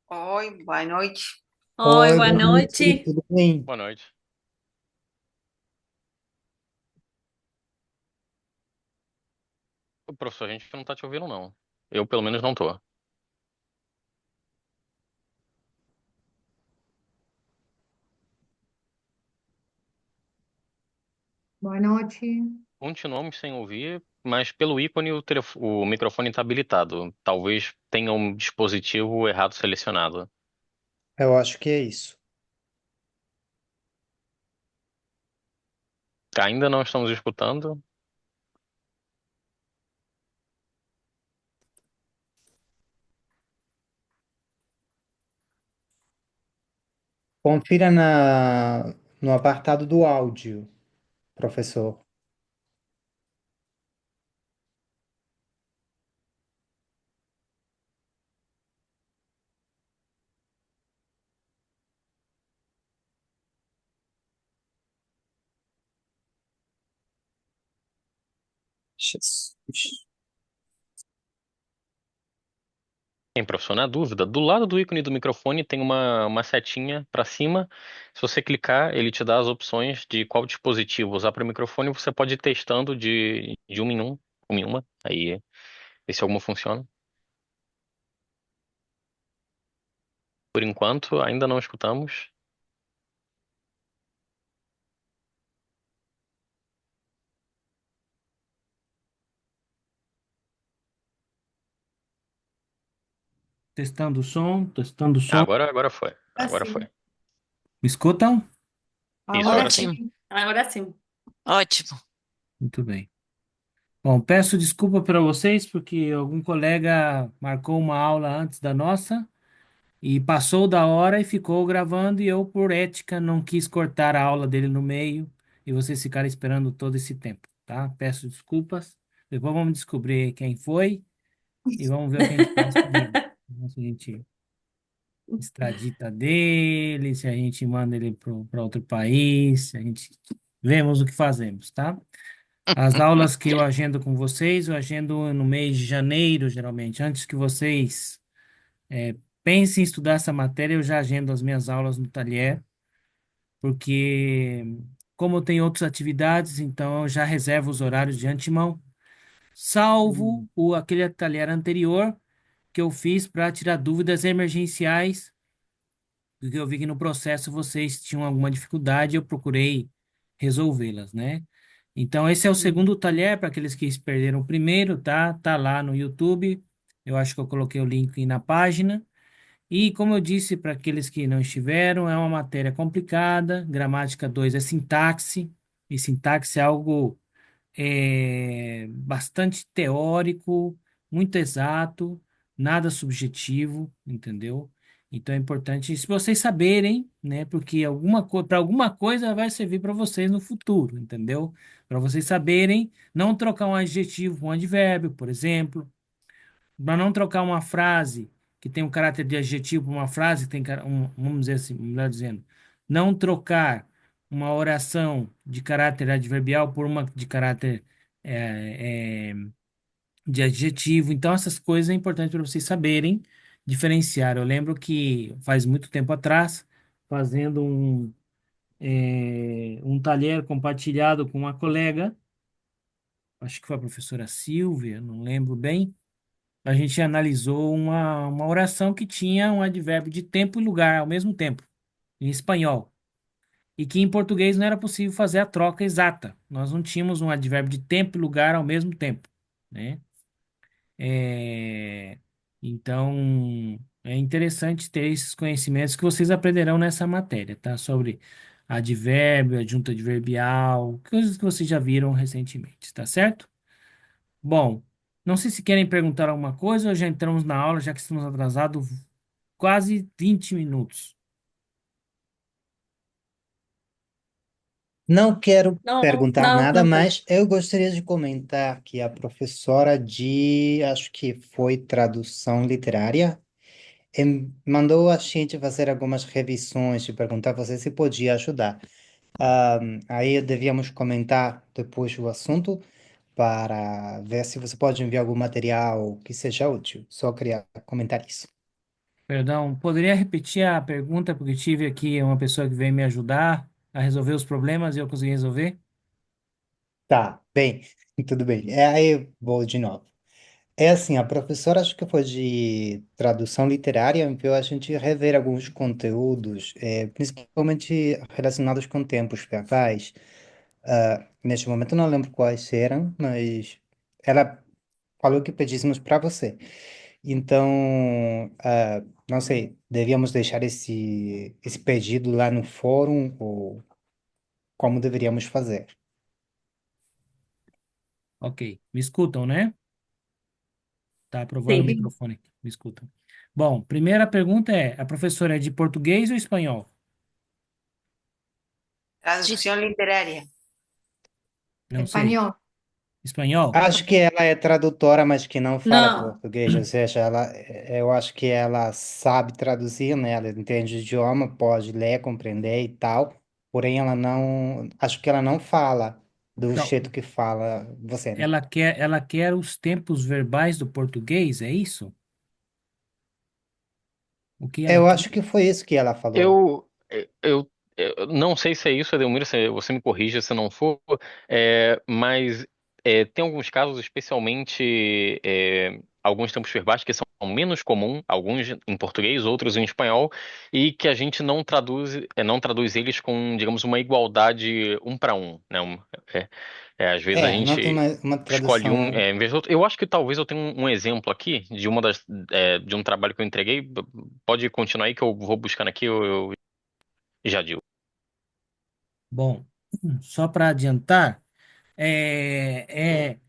Oi, boa noite. Oi, Oi, boa boa noite, noite. tudo bem? Boa noite. Ô, professor, a gente não tá te ouvindo, não. Eu, pelo menos, não tô. Boa noite. Continuamos sem ouvir, mas pelo ícone o microfone está habilitado. Talvez tenha um dispositivo errado selecionado. Eu acho que é isso. Ainda não estamos escutando. Confira no apartado do áudio, professor. Jesus. Tem, professor, na dúvida, do lado do ícone do microfone tem uma setinha para cima. Se você clicar, ele te dá as opções de qual dispositivo usar para o microfone. Você pode ir testando de uma em uma. Aí, ver se alguma funciona. Por enquanto, ainda não escutamos. Testando o som, testando o Ah, som. agora foi. Agora foi. Assim, Me escutam? Isso, agora agora sim. Ótimo, sim. Agora sim. ótimo. Muito bem. Bom, peço desculpa para vocês porque algum colega marcou uma aula antes da nossa e passou da hora e ficou gravando e eu, por ética, não quis cortar a aula dele no meio e vocês ficaram esperando todo esse tempo, tá? Peço desculpas. Depois vamos descobrir quem foi e vamos ver o que a gente faz com ele. Se a gente extradita dele, se a gente manda ele para outro país, se a gente vemos o que fazemos, tá? As aulas que eu agendo com vocês, eu agendo no mês de janeiro, geralmente. Antes que vocês pensem em estudar essa matéria, eu já agendo as minhas aulas no Talher, porque como eu tenho outras atividades, então eu já reservo os horários de antemão, salvo aquele Talher anterior que eu fiz para tirar dúvidas emergenciais porque eu vi que no processo vocês tinham alguma dificuldade e eu procurei resolvê-las, né? Então, esse é o segundo talher para aqueles que perderam o primeiro, tá? Tá lá no YouTube. Eu acho que eu coloquei o link na página. E, como eu disse para aqueles que não estiveram, é uma matéria complicada. Gramática 2 é sintaxe, e sintaxe é algo bastante teórico, muito exato, nada subjetivo, entendeu? Então é importante se vocês saberem, né? Porque para alguma coisa vai servir para vocês no futuro, entendeu? Para vocês saberem não trocar um adjetivo por um advérbio, por exemplo, para não trocar uma frase que tem um caráter de adjetivo por uma frase que tem, vamos dizer assim, melhor dizendo, não trocar uma oração de caráter adverbial por uma de caráter é, é, de adjetivo. Então, essas coisas é importante para vocês saberem diferenciar. Eu lembro que faz muito tempo atrás, fazendo um talher compartilhado com uma colega, acho que foi a professora Silvia, não lembro bem, a gente analisou uma oração que tinha um advérbio de tempo e lugar ao mesmo tempo, em espanhol, e que em português não era possível fazer a troca exata. Nós não tínhamos um advérbio de tempo e lugar ao mesmo tempo, né? É, Então, é interessante ter esses conhecimentos que vocês aprenderão nessa matéria, tá? Sobre advérbio, adjunto adverbial, coisas que vocês já viram recentemente, tá certo? Bom, não sei se querem perguntar alguma coisa ou já entramos na aula, já que estamos atrasados quase 20 minutos. Não quero Não, perguntar não, nada, não tem. mas eu gostaria de comentar que a professora de, acho que foi tradução literária, mandou a gente fazer algumas revisões e perguntar a você se podia ajudar. Aí devíamos comentar depois o assunto para ver se você pode enviar algum material que seja útil. Só queria comentar isso. Perdão, poderia repetir a pergunta, porque tive aqui uma pessoa que veio me ajudar a resolver os problemas e eu consegui resolver? Tá, bem, tudo bem. Aí eu vou de novo. É assim, a professora, acho que foi de tradução literária, enviou a gente rever alguns conteúdos, principalmente relacionados com tempos verbais. Neste momento eu não lembro quais eram, mas ela falou que pedíssemos para você. Então, não sei, devíamos deixar esse pedido lá no fórum ou como deveríamos fazer? Ok, me escutam, né? Tá aprovando o Sim. microfone aqui, me escutam. Bom, primeira pergunta é: a professora é de português ou espanhol? Traducción literaria. Não sei. Español. Espanhol? Acho que ela é tradutora, mas que não fala No, português, ou seja, eu acho que ela sabe traduzir, né? Ela entende o idioma, pode ler, compreender e tal, porém ela não, acho que ela não fala do Então, jeito que fala você, né? ela quer os tempos verbais do português, é isso? O que ela Eu quer? acho que foi isso que ela falou. Eu não sei se é isso, Edelmiro, se você me corrija se não for, mas tem alguns casos, especialmente alguns tempos verbais que são menos comum, alguns em português, outros em espanhol, e que a gente não traduz eles com, digamos, uma igualdade um para um, né? Às vezes a Não tem gente uma escolhe um tradução. em vez do outro. Eu acho que talvez eu tenha um exemplo aqui de de um trabalho que eu entreguei. Pode continuar aí que eu vou buscando aqui, eu já digo. Bom, só para adiantar, é, é,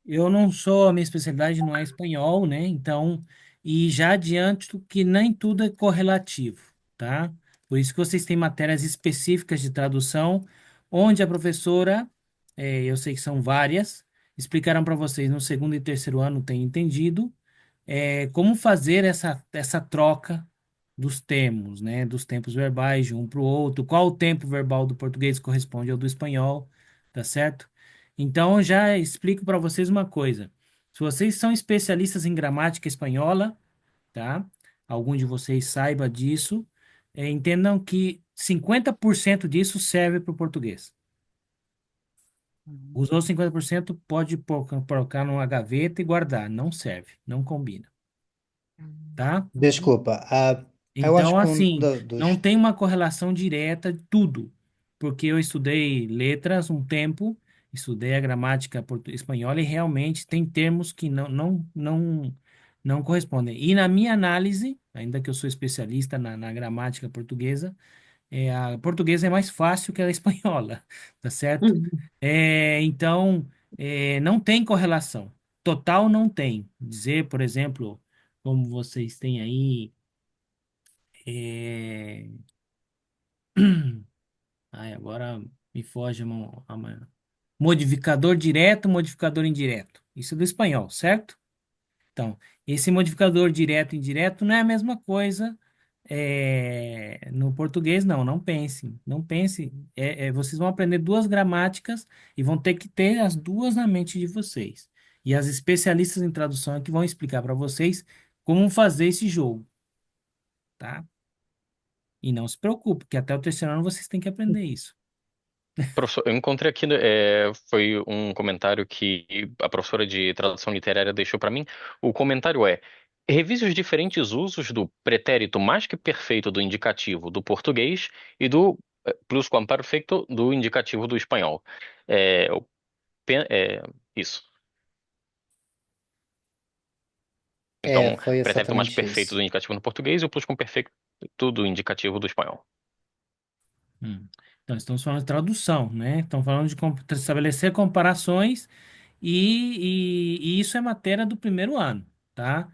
eu não sou, a minha especialidade não é espanhol, né? Então, e já adianto que nem tudo é correlativo, tá? Por isso que vocês têm matérias específicas de tradução, onde a professora, eu sei que são várias, explicaram para vocês no segundo e terceiro ano, tem entendido, como fazer essa troca dos termos, né? Dos tempos verbais de um para o outro, qual o tempo verbal do português corresponde ao do espanhol, tá certo? Então, eu já explico para vocês uma coisa. Se vocês são especialistas em gramática espanhola, tá? Algum de vocês saiba disso, entendam que 50% disso serve para o português. Os outros 50% pode colocar numa gaveta e guardar. Não serve, não combina, tá? Desculpa, eu acho Então, que um assim, não tem uma correlação direta de tudo, porque eu estudei letras um tempo, estudei a gramática espanhola e realmente tem termos que não correspondem. E na minha análise, ainda que eu sou especialista na gramática portuguesa, a portuguesa é mais fácil que a espanhola, tá certo? mm, Então, não tem correlação. Total não tem. Dizer, por exemplo, como vocês têm aí. É, Ai, agora me foge modificador direto, modificador indireto. Isso é do espanhol, certo? Então, esse modificador direto e indireto não é a mesma coisa no português, não. Não pensem, não pensem. Vocês vão aprender duas gramáticas e vão ter que ter as duas na mente de vocês. E as especialistas em tradução é que vão explicar para vocês como fazer esse jogo, tá? E não se preocupe, que até o terceiro ano vocês têm que aprender isso. Professor, eu encontrei aqui, foi um comentário que a professora de tradução literária deixou para mim. O comentário é: revise os diferentes usos do pretérito mais que perfeito do indicativo do português e do pluscuamperfeito do indicativo do espanhol. É, o isso. Então, foi pretérito mais exatamente perfeito do isso. indicativo no português e o pluscuamperfeito do indicativo do espanhol. Hum. Então, estamos falando de tradução, né? Estamos falando de estabelecer comparações e isso é matéria do primeiro ano, tá?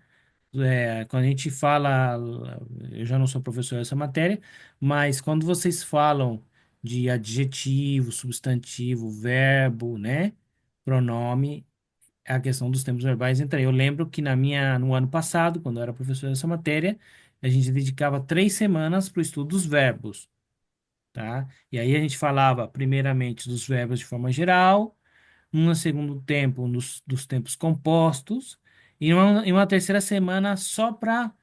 Quando a gente fala, eu já não sou professor dessa matéria, mas quando vocês falam de adjetivo, substantivo, verbo, né? Pronome, a questão dos tempos verbais entra aí. Eu lembro que no ano passado, quando eu era professor dessa matéria, a gente dedicava 3 semanas para o estudo dos verbos, tá? E aí a gente falava primeiramente dos verbos de forma geral, no segundo tempo dos tempos compostos, e uma terceira semana só para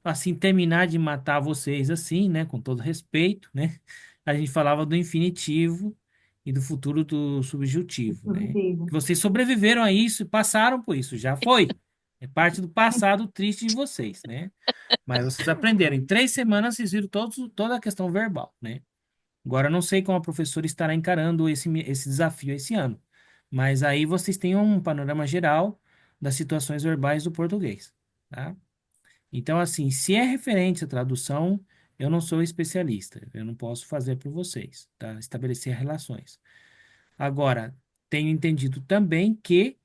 assim, terminar de matar vocês assim, né, com todo respeito, né, a gente falava do infinitivo e do futuro do subjuntivo, né? Que Positivo. vocês sobreviveram a isso e passaram por isso, já foi. É parte do passado triste de vocês, né? Mas vocês aprenderam. Em 3 semanas vocês viram toda a questão verbal, né? Agora, eu não sei como a professora estará encarando esse desafio esse ano, mas aí vocês têm um panorama geral das situações verbais do português, tá? Então, assim, se é referente à tradução, eu não sou especialista, eu não posso fazer por vocês, tá? Estabelecer relações. Agora, tenho entendido também que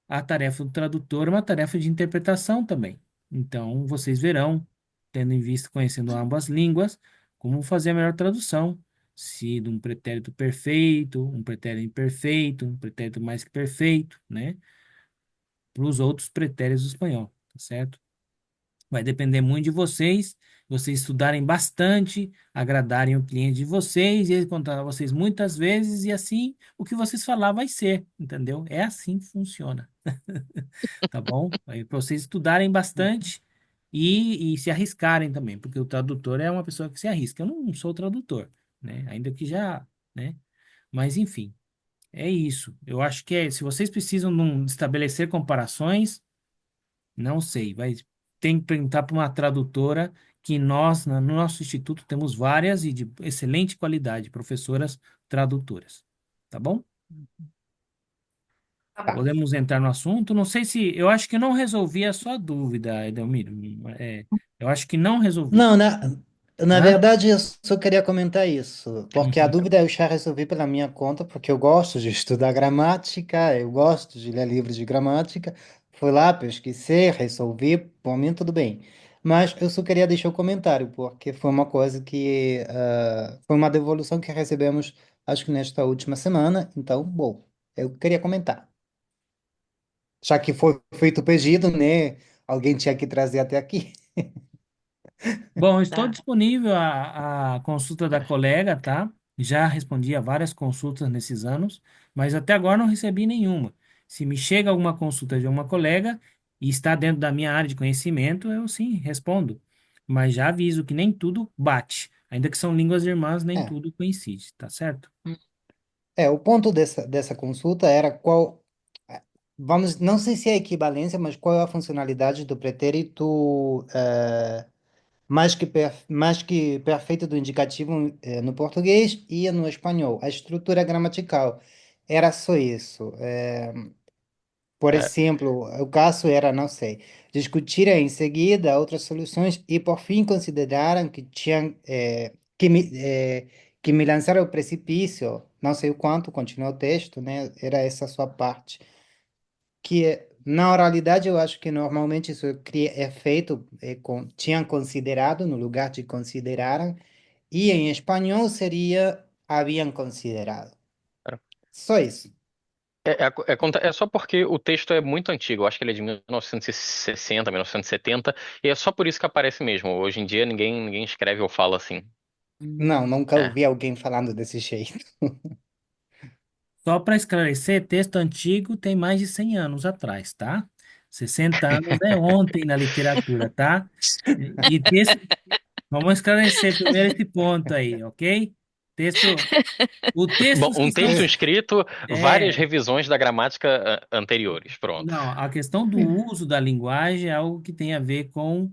a tarefa do tradutor é uma tarefa de interpretação também. Então, vocês verão, tendo em vista, conhecendo ambas línguas, como fazer a melhor tradução. Se de um pretérito perfeito, um pretérito imperfeito, um pretérito mais que perfeito, né? Para os outros pretéritos do espanhol, tá certo? Vai depender muito de vocês estudarem bastante, agradarem o cliente de vocês, e ele contar a vocês muitas vezes, e assim o que vocês falar vai ser, entendeu? É assim que funciona, tá bom? Aí para vocês estudarem bastante e se arriscarem também, porque o tradutor é uma pessoa que se arrisca. Eu não sou tradutor, né? Ainda que já, né? Mas enfim, é isso. Eu acho que se vocês precisam de estabelecer comparações, não sei, tem que perguntar para uma tradutora que nós, no nosso instituto, temos várias e de excelente qualidade, professoras tradutoras. Tá bom? Tá bom. Tá. Podemos entrar no assunto. Não sei se. Eu acho que não resolvi a sua dúvida, Edelmiro. Eu acho que não resolvi, Não, na tá? verdade eu só queria comentar isso, porque a Uhum. dúvida eu já resolvi pela minha conta, porque eu gosto de estudar gramática, eu gosto de ler livros de gramática. Fui lá, pesquisei, resolvi, por mim tudo bem. Mas eu só queria deixar o comentário, porque foi uma coisa que, foi uma devolução que recebemos, acho que nesta última semana, então, bom, eu queria comentar. Já que foi feito o pedido, né? Alguém tinha que trazer até aqui. Bom, estou Tá. disponível à consulta da colega, tá? Já respondi a várias consultas nesses anos, mas até agora não recebi nenhuma. Se me chega alguma consulta de uma colega e está dentro da minha área de conhecimento, eu sim respondo. Mas já aviso que nem tudo bate. Ainda que são línguas irmãs, nem É. tudo coincide, tá certo? O ponto dessa consulta era vamos, não sei se é equivalência, mas qual é a funcionalidade do pretérito mais que perfeito do indicativo no português e no espanhol. A estrutura gramatical era só isso. Por É, exemplo, o caso era, não sei, discutir em seguida outras soluções e por fim consideraram que tinham que me lançaram ao precipício, não sei o quanto, continuou o texto, né? Era essa sua parte. Na oralidade eu acho que normalmente isso é feito, tinham considerado no lugar de consideraram, e em espanhol seria haviam considerado. Só isso. é só porque o texto é muito antigo, eu acho que ele é de 1960, 1970, e é só por isso que aparece mesmo. Hoje em dia ninguém escreve ou fala assim. Não, nunca É. ouvi alguém falando desse jeito. Só para esclarecer, texto antigo tem mais de 100 anos atrás, tá? 60 anos é ontem na literatura, tá? E texto, vamos esclarecer primeiro esse ponto aí, ok? Texto, o Bom, textos que um estão texto escrito, várias é, revisões da gramática anteriores. Pronto. não, a questão do uso da linguagem é algo que tem a ver com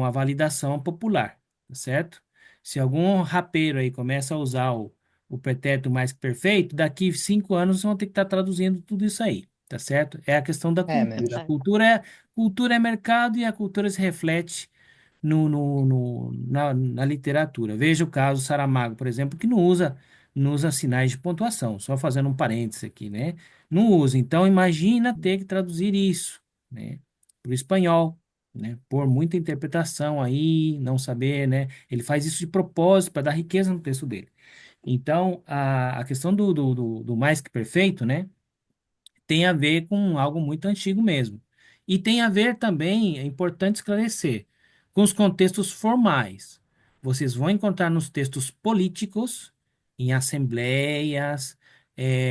a validação popular, tá certo? Se algum rapeiro aí começa a usar o pretérito mais que perfeito, daqui 5 anos vão ter que estar traduzindo tudo isso aí, tá certo? É a questão da É cultura. mesmo. Cultura é mercado e a cultura se reflete na literatura. Veja o caso Saramago, por exemplo, que não usa sinais de pontuação, só fazendo um parênteses aqui, né? Não usa. Então, imagina ter que traduzir isso, né, para o espanhol, né? Por muita interpretação aí, não saber, né? Ele faz isso de propósito para dar riqueza no texto dele. Então, a questão do mais que perfeito, né? Tem a ver com algo muito antigo mesmo. E tem a ver também, é importante esclarecer, com os contextos formais. Vocês vão encontrar nos textos políticos, em assembleias,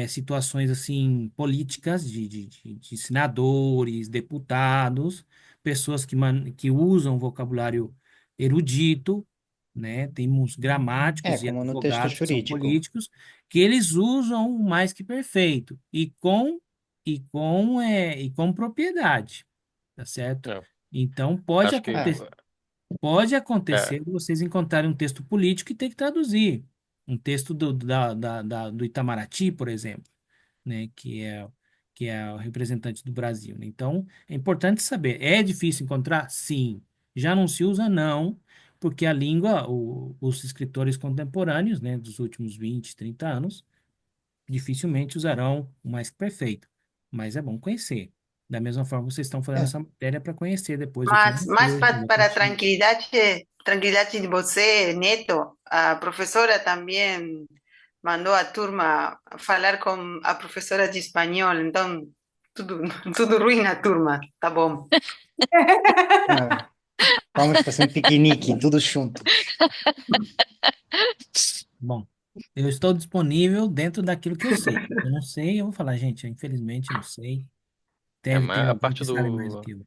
situações assim políticas de senadores, deputados, pessoas que usam vocabulário erudito, né? Temos É, gramáticos e como no texto advogados que são jurídico. políticos, que eles usam o mais que perfeito e com propriedade, tá certo? É, Então, pode acho que É, acontecer. Pode é, acontecer de vocês encontrarem um texto político e ter que traduzir. Um texto do Itamaraty, por exemplo, né, que é o representante do Brasil, né? Então, é importante saber. É difícil encontrar? Sim. Já não se usa? Não, porque a língua, os escritores contemporâneos, né, dos últimos 20, 30 anos, dificilmente usarão o mais que perfeito. Mas é bom conhecer. Da mesma forma, vocês estão fazendo é. essa matéria para conhecer depois o que é um Mas texto, um outro para artigo. tranquilidade de você, Neto, a professora também mandou a turma falar com a professora de espanhol, então tudo, tudo ruim na turma, tá bom. Ah, vamos fazer um piquenique, tudo junto. Bom, eu estou disponível dentro daquilo que eu sei. Eu não sei, eu vou falar, gente, infelizmente eu não sei. Deve ter mas a alguém parte que sabe mais do do, que eu.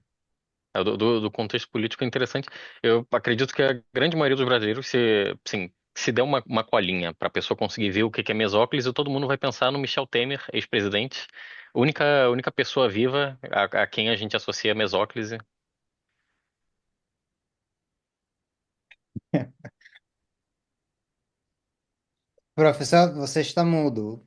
do contexto político é interessante. Eu acredito que a grande maioria dos brasileiros, se der uma colinha para a pessoa conseguir ver o que que é mesóclise, todo mundo vai pensar no Michel Temer, ex-presidente. Única pessoa viva a quem a gente associa a mesóclise. Professor, você está mudo.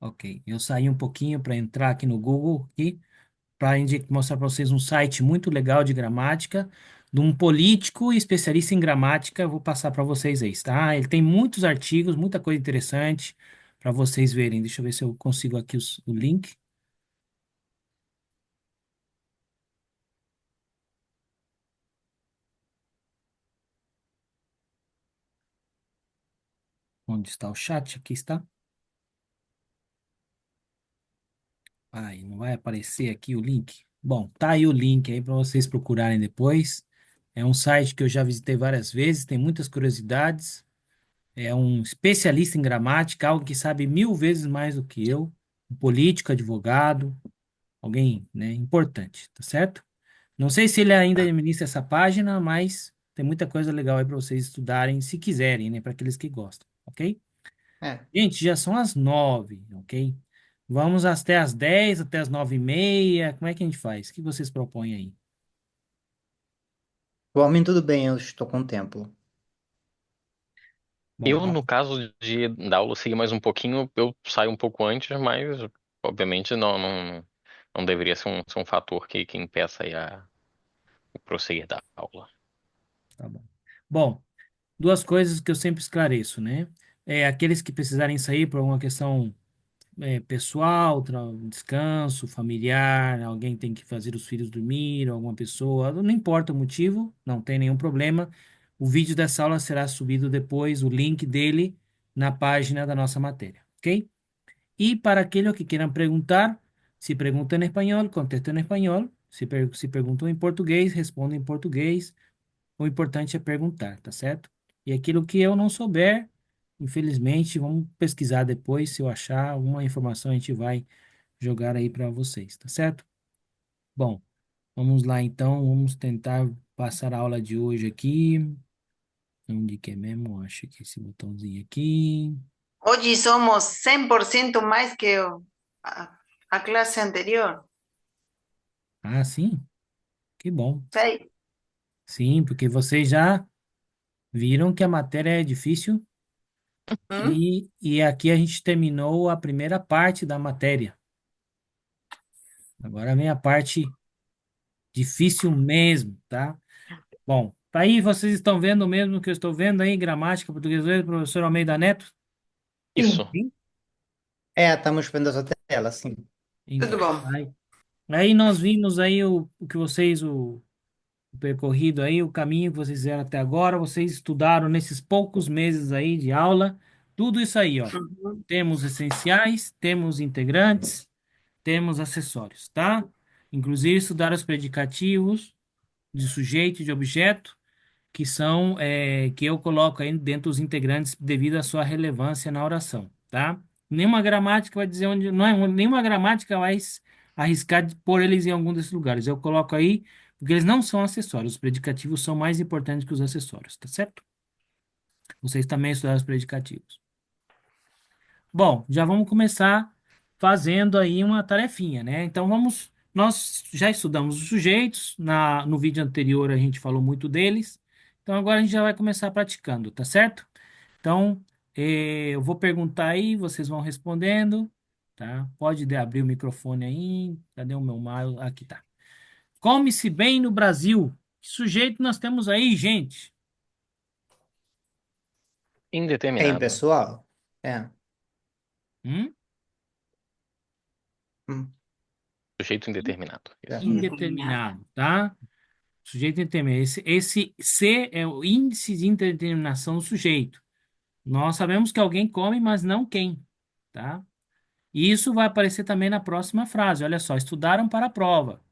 Ok, eu saí um pouquinho para entrar aqui no Google aqui, para mostrar para vocês um site muito legal de gramática, de um político e especialista em gramática. Eu vou passar para vocês aí, tá? Ele tem muitos artigos, muita coisa interessante para vocês verem. Deixa eu ver se eu consigo aqui o link. Onde está o chat? Aqui está. Ai, não vai aparecer aqui o link? Bom, tá aí o link aí para vocês procurarem depois. É um site que eu já visitei várias vezes, tem muitas curiosidades. É um especialista em gramática, algo que sabe 1000 vezes mais do que eu, um político, advogado, alguém, né, importante, tá certo? Não sei se ele ainda Tá. administra essa página, mas tem muita coisa legal aí para vocês estudarem, se quiserem, né, para aqueles que gostam, ok? É. Gente, já são as 9, ok? Vamos até as 10, até as 9h30. Como é que a gente faz? O que vocês propõem aí? Por mim, tudo bem, eu estou com tempo. Bom, Eu, no caso de da aula seguir mais um pouquinho, eu saio um pouco antes, mas obviamente não deveria ser um fator que impeça aí o prosseguir da aula. tá bom. Bom, duas coisas que eu sempre esclareço, né? Aqueles que precisarem sair por alguma questão pessoal, descanso, familiar, alguém tem que fazer os filhos dormir, alguma pessoa, não importa o motivo, não tem nenhum problema. O vídeo dessa aula será subido depois, o link dele, na página da nossa matéria, ok? E para aqueles que queiram perguntar, se perguntam em espanhol, contestam em espanhol. Se perguntam em português, respondem em português. O importante é perguntar, tá certo? E aquilo que eu não souber, infelizmente, vamos pesquisar depois. Se eu achar alguma informação, a gente vai jogar aí para vocês, tá certo? Bom, vamos lá então. Vamos tentar passar a aula de hoje aqui. Onde que é mesmo? Acho que esse botãozinho aqui. Hoy somos 100% más que a clase anterior. Ah, sim? Que bom. Sí. Sim, porque vocês já viram que a matéria é difícil ¿Mm? e aqui a gente terminou a primeira parte da matéria. Agora vem a parte difícil mesmo, tá? Bom, tá aí, vocês estão vendo o mesmo que eu estou vendo aí, gramática, português, professor Almeida Neto? Isso. Sim. É, estamos vendo essa tela, sim. Tudo Então, bom. aí nós vimos aí o que vocês, o percorrido aí, o caminho que vocês fizeram até agora, vocês estudaram nesses poucos meses aí de aula, tudo isso aí, ó. Ujú. Temos essenciais, temos integrantes, temos acessórios, tá? Inclusive estudar os predicativos de sujeito e de objeto, que são, que eu coloco aí dentro dos integrantes devido à sua relevância na oração, tá? Nenhuma gramática vai dizer onde. Não é, nenhuma gramática vai arriscar de pôr eles em algum desses lugares. Eu coloco aí, porque eles não são acessórios. Os predicativos são mais importantes que os acessórios, tá certo? Vocês também estudaram os predicativos. Bom, já vamos começar fazendo aí uma tarefinha, né? Então vamos. Nós já estudamos os sujeitos. No vídeo anterior a gente falou muito deles. Então agora a gente já vai começar praticando, tá certo? Então, eu vou perguntar aí, vocês vão respondendo, tá? Abrir o microfone aí. Cadê o meu maio? Aqui tá. Come-se bem no Brasil. Que sujeito nós temos aí, gente? É Indeterminado. impessoal? É. Hum? Hum, Sujeito indeterminado. é. Isso. Indeterminado, tá? Sujeito indeterminado. Esse C é o índice de indeterminação do sujeito. Nós sabemos que alguém come, mas não quem, tá? E isso vai aparecer também na próxima frase. Olha só, estudaram para a prova.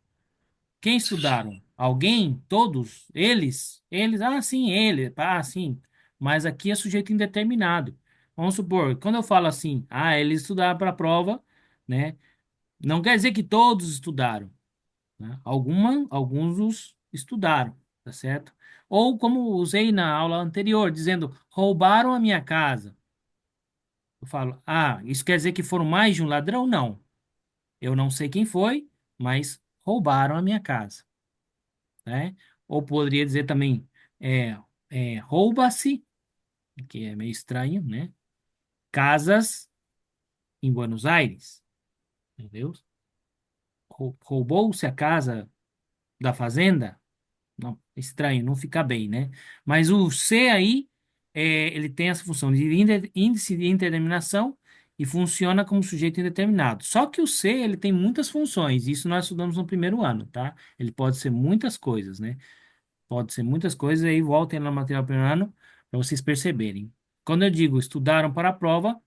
Quem estudaram? Alguém? Todos? Eles? Eles? Ah, sim, ele. Ah, sim. Mas aqui é sujeito indeterminado. Vamos supor, quando eu falo assim, eles estudaram para a prova, né? Não quer dizer que todos estudaram, né? Alguns os estudaram, tá certo? Ou como usei na aula anterior, dizendo, roubaram a minha casa. Eu falo, isso quer dizer que foram mais de um ladrão? Não. Eu não sei quem foi, mas roubaram a minha casa, né? Ou poderia dizer também, é, rouba-se, que é meio estranho, né? Casas em Buenos Aires, entendeu? Roubou-se a casa da fazenda? Não, estranho, não fica bem, né? Mas o C aí, ele tem essa função de índice de indeterminação e funciona como sujeito indeterminado. Só que o C, ele tem muitas funções, isso nós estudamos no primeiro ano, tá? Ele pode ser muitas coisas, né? Pode ser muitas coisas, aí voltem lá no material primeiro ano para vocês perceberem. Quando eu digo estudaram para a prova,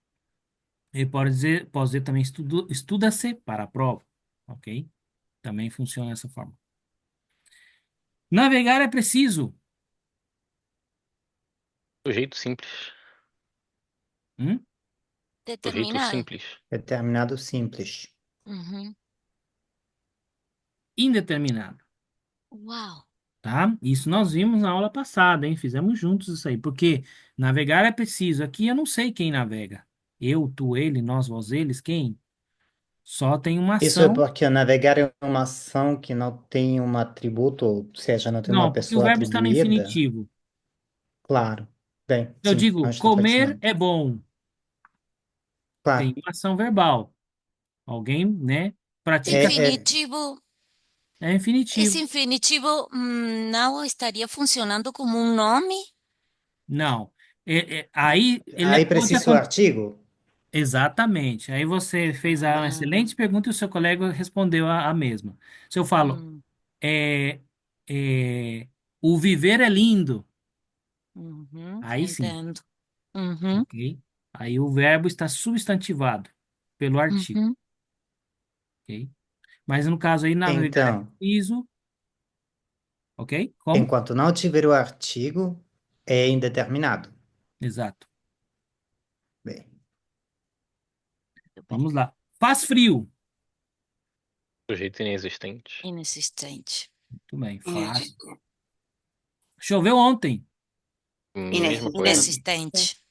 ele pode dizer também estuda-se para a prova, ok? Também funciona dessa forma. Navegar é preciso. Sujeito simples. Hum? Sujeito Determinado. simples. Determinado simples. Uhum. Indeterminado, Uau. tá? Isso nós vimos na aula passada, hein? Fizemos juntos isso aí, porque navegar é preciso. Aqui eu não sei quem navega. Eu, tu, ele, nós, vós, eles, quem? Só tem uma Isso é ação. porque navegar é uma ação que não tem um atributo, ou seja, não tem uma Não, porque o pessoa verbo está no atribuída. infinitivo. Claro. Bem, Eu sim, digo, nós está comer flexionando. é bom. Tem Claro. uma ação verbal. Alguém, né, pratica. É, Infinitivo. É Esse infinitivo. infinitivo não estaria funcionando como um nome? Não. Aí ele aí pode precisa o acontecer. artigo? Exatamente. Aí você fez uma Hum, excelente pergunta e o seu colega respondeu a mesma. Se eu falo, hum, é, é, o viver é lindo, aí sim, entendo. Uhum, ok? Aí o verbo está substantivado pelo artigo, uhum. ok? Mas no caso aí, navegar é Então, preciso, ok? Como? enquanto não tiver o artigo, é indeterminado. Exato. Bem, Muito bem. Vamos lá. Faz frio. Sujeito inexistente. Inexistente. Muito bem, faz. Choveu ontem. Mesma coisa. Inexistente.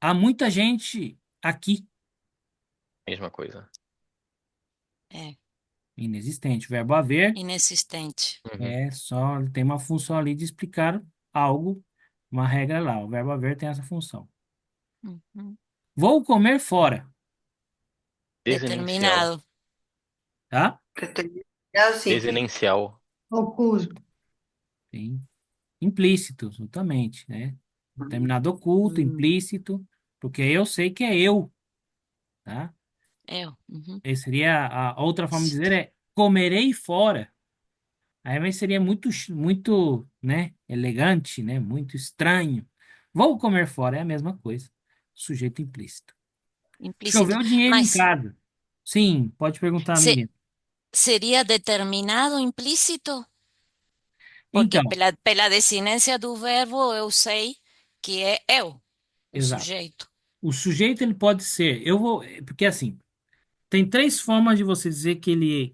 Há muita gente aqui. Mesma coisa. É, Inexistente. Verbo haver inexistente. Uhum. só tem uma função ali de explicar algo, uma regra lá. O verbo haver tem essa função. Uhum. Vou comer fora, Desenencial. Determinado. tá? Determinado simples. Desenencial. Oculto. Sim. Implícito, exatamente, né? Determinado oculto, Hum, implícito, porque eu sei que é eu, tá? eu. Uhum. Esse seria a outra forma de dizer é comerei fora. Aí mas seria muito, né, elegante, né, muito estranho. Vou comer fora é a mesma coisa. Sujeito implícito. Implícito. Choveu dinheiro em Mas casa. Sim, pode perguntar, se- Miriam. seria determinado implícito? Porque Então, pela desinência do verbo eu sei que é eu, o exato. sujeito. O sujeito ele pode ser, porque assim, tem três formas de você dizer que ele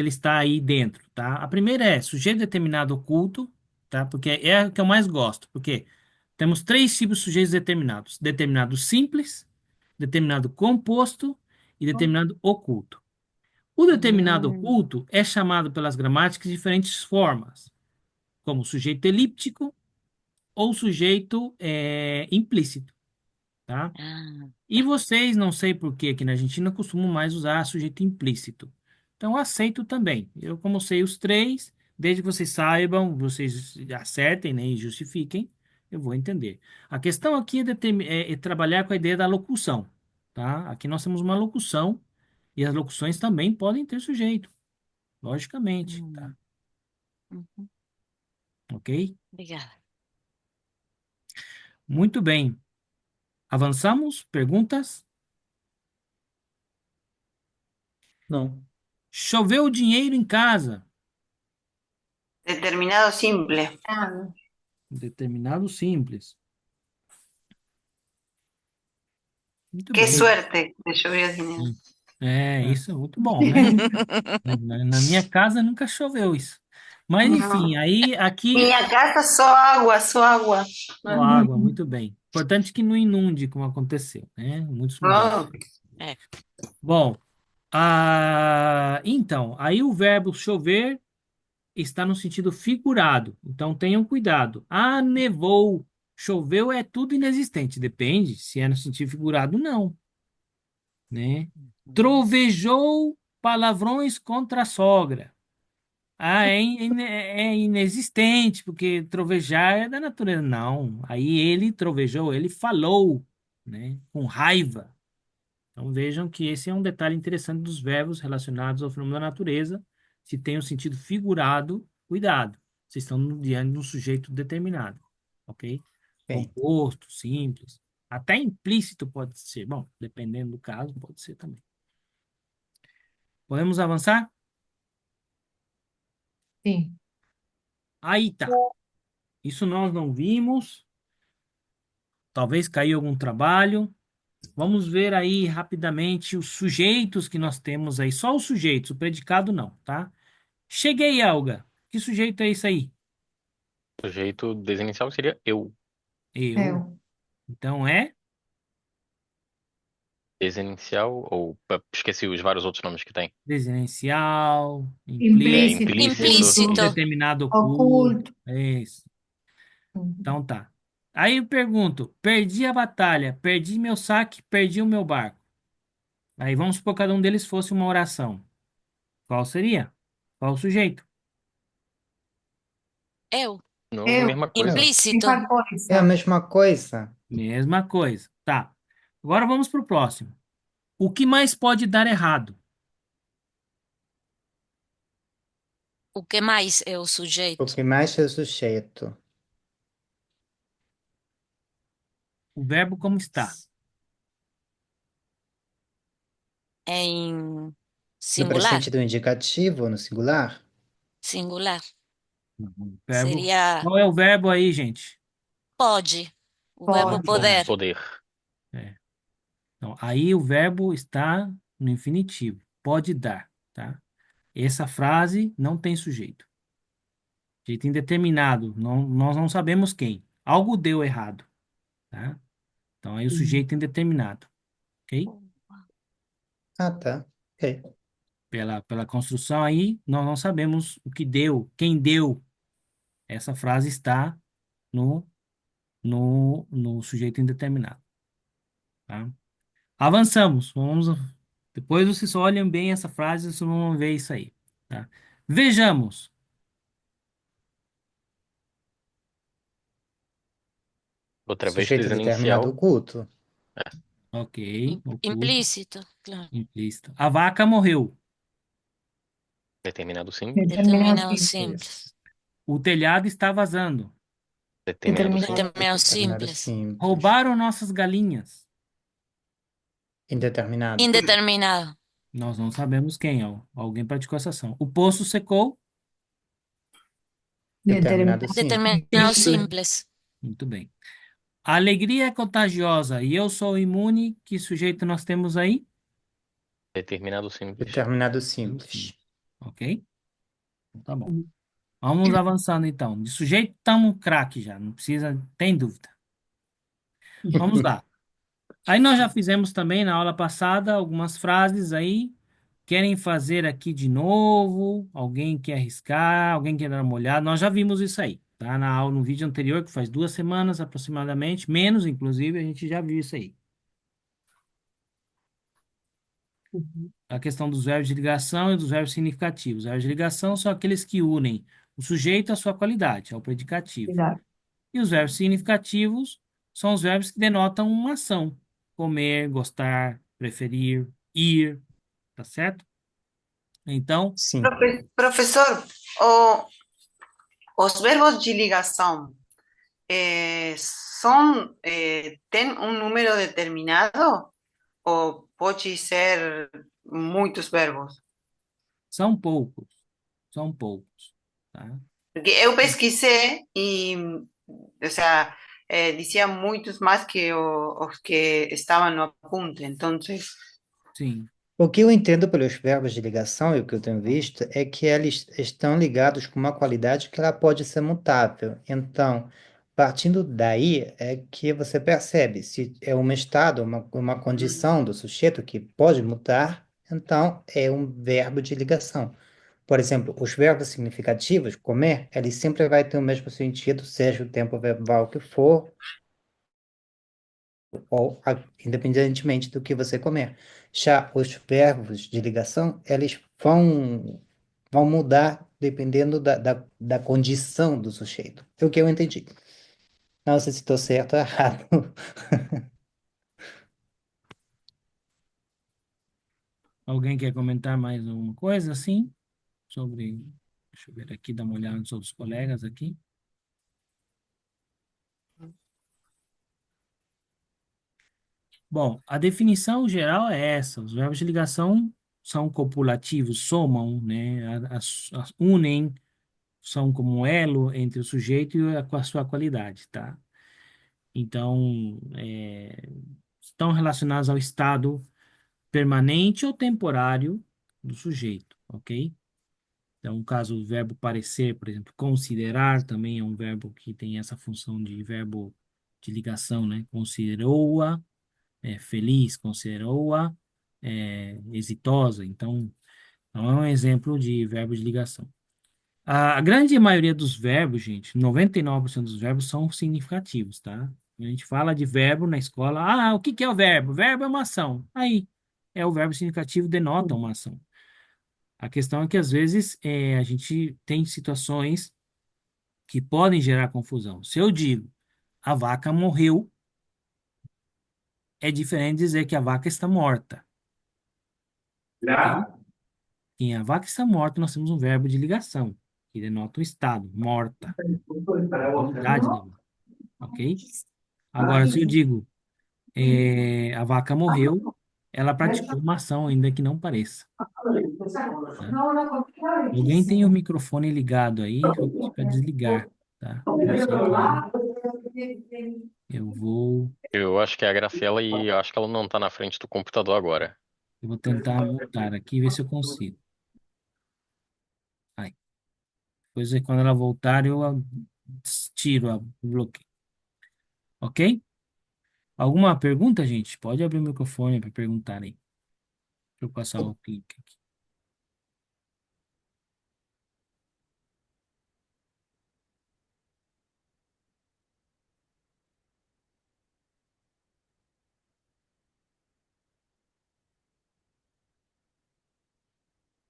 está aí dentro, tá? A primeira é sujeito determinado oculto, tá? Porque é a que eu mais gosto, porque temos três tipos de sujeitos determinados: determinado simples, determinado composto e determinado oculto. O determinado Mm, oculto é chamado pelas gramáticas de diferentes formas, como sujeito elíptico ou sujeito implícito, tá? Ah, E vocês, não sei por que aqui na Argentina, costumam mais usar sujeito implícito. Então, eu aceito também. Eu, como sei os três, desde que vocês saibam, vocês acertem, né, e justifiquem, eu vou entender. A questão aqui é trabalhar com a ideia da locução, tá? Aqui nós temos uma locução e as locuções também podem ter sujeito, logicamente, tá? hum, uhum. Ok? Obrigada. Muito bem. Avançamos? Perguntas? Não. Choveu dinheiro em casa. determinado simple. Determinado simples. Muito Qué bem. suerte que llovió dinero. Isso é muito bom, né? Na minha casa nunca choveu isso. Mas enfim, No. aí aqui Minha casa só água, só água. só água, muito bem. Importante que não inunde, como aconteceu, né? Em muitos lugares. No, É, Bom, então, aí o verbo chover está no sentido figurado. Então tenham cuidado. Ah, nevou, choveu é tudo inexistente. Depende se é no sentido figurado, não, né? Trovejou palavrões contra a sogra. Ah, é inexistente, porque trovejar é da natureza. Não, aí ele trovejou, ele falou, né, com raiva. Então vejam que esse é um detalhe interessante dos verbos relacionados ao fenômeno da natureza. Se tem um sentido figurado, cuidado. Vocês estão diante de um sujeito determinado, ok? Ok. Composto, simples. Até implícito pode ser. Bom, dependendo do caso, pode ser também. Podemos avançar? Sim. Aí tá. Isso nós não vimos. Talvez caiu algum trabalho. Vamos ver aí rapidamente os sujeitos que nós temos aí. Só os sujeitos, o predicado não, tá? Cheguei, Elga. Que sujeito é esse aí? Sujeito desinicial seria eu. Eu. Eu. Então é Desinicial, ou esqueci os vários outros nomes que tem. residencial, É implícito, Implícito, implícito. oculto, implícito. Isso. indeterminado oculto. oculto. É isso. Então tá. Aí eu pergunto: perdi a batalha, perdi meu saque, perdi o meu barco. Aí vamos supor que cada um deles fosse uma oração. Qual seria? Qual o sujeito? Eu. Não, Eu. mesma coisa. Implícito. Mesma É a coisa. mesma coisa. Mesma coisa. Tá. Agora vamos para o próximo. O que mais pode dar errado? O que mais é o O sujeito? que mais é o sujeito? O verbo como está? É em No singular? presente do indicativo, no singular? Singular. O verbo. Seria Qual é o verbo aí, gente? pode. O verbo Pode. poder. Poder. É. Então, aí o verbo está no infinitivo. Pode dar, tá? Essa frase não tem sujeito. Sujeito indeterminado. Não, nós não sabemos quem. Algo deu errado, tá? Então, aí o sujeito indeterminado, ok? Ah, tá. Ok. Pela construção aí, nós não sabemos o que deu, quem deu. Essa frase está no sujeito indeterminado, tá? Avançamos. Depois vocês olham bem essa frase, vocês vão ver isso aí, tá? Vejamos. Outra vez Sujeito determinado desinicial. oculto. Ok, oculto, Implícito, claro. implícito. A vaca morreu. Determinado simples. Determinado Determinado simples. simples. Isso. O telhado está vazando. Determinado Determinado. simples. Determinado Determinado simples. simples. Roubaram nossas galinhas. Indeterminado. Indeterminado. Nós não sabemos quem, ó. Alguém praticou essa ação. O poço secou. Determinado Determinado. simples. Determinado Simples. simples. Muito bem. A alegria é contagiosa e eu sou imune. Que sujeito nós temos aí? Determinado simples. Determinado simples. Ok? Tá bom. Vamos avançando então. De sujeito estamos craque já, não precisa, tem dúvida. Vamos lá. Aí nós já fizemos também na aula passada algumas frases aí. Querem fazer aqui de novo? Alguém quer arriscar? Alguém quer dar uma olhada? Nós já vimos isso aí, tá? Na aula, no vídeo anterior, que faz 2 semanas aproximadamente, menos inclusive, a gente já viu isso aí. A questão dos verbos de ligação e dos verbos significativos. Os verbos de ligação são aqueles que unem o sujeito à sua qualidade, ao predicativo. Exato. E os verbos significativos são os verbos que denotam uma ação. Comer, gostar, preferir, ir, tá certo? Então, Sim. Profesor, os verbos de ligação têm um número determinado ou pode ser muitos verbos? são poucos, são poucos, tá? Porque eu pesquisei e, o sea, dizia muitos mais que os que estavam no apunte. Então, Sim, O que eu entendo pelos verbos de ligação e o que eu tenho visto é que eles estão ligados com uma qualidade que ela pode ser mutável. Então, partindo daí é que você percebe se é um estado, uma condição do sujeito que pode mutar, então é um verbo de ligação. Por exemplo, os verbos significativos, comer, ele sempre vai ter o mesmo sentido, seja o tempo verbal que for, ou independentemente do que você comer. Já os verbos de ligação, eles vão mudar dependendo da condição do sujeito. É o que eu entendi. Não sei se estou certo ou errado. alguém quer comentar mais alguma coisa assim sobre, deixa eu ver aqui, dar uma olhada nos outros colegas aqui. Bom, a definição geral é essa. Os verbos de ligação são copulativos, somam, né, unem, são como um elo entre o sujeito e com a sua qualidade, tá? Então, estão relacionados ao estado permanente ou temporário do sujeito, ok? Então, no caso do verbo parecer, por exemplo, considerar também é um verbo que tem essa função de verbo de ligação, né? Considerou-a feliz, considerou-a exitosa. Então, não é um exemplo de verbo de ligação. A grande maioria dos verbos, gente, 99% dos verbos são significativos, tá? A gente fala de verbo na escola. Ah, o que que é o verbo? Verbo é uma ação. Aí, é o verbo significativo denota uma ação. A questão é que, às vezes, a gente tem situações que podem gerar confusão. Se eu digo, a vaca morreu, é diferente de dizer que a vaca está morta, ok? Em a vaca está morta, nós temos um verbo de ligação, que denota o estado, morta, qualidade da vaca, ok? Agora, se eu digo, a vaca morreu, ela praticou uma ação, ainda que não pareça, tá? Alguém tem o microfone ligado aí, eu vou pedir para desligar, tá? Não sei quem é. Eu vou, Eu acho que é a Graciela e eu acho que ela não tá na frente do computador agora. eu vou tentar mutar aqui e ver se eu consigo. Aí. Depois, quando ela voltar, eu tiro o bloqueio, ok? Alguma pergunta, gente? Pode abrir o microfone para perguntar aí. Deixa eu passar o clique aqui.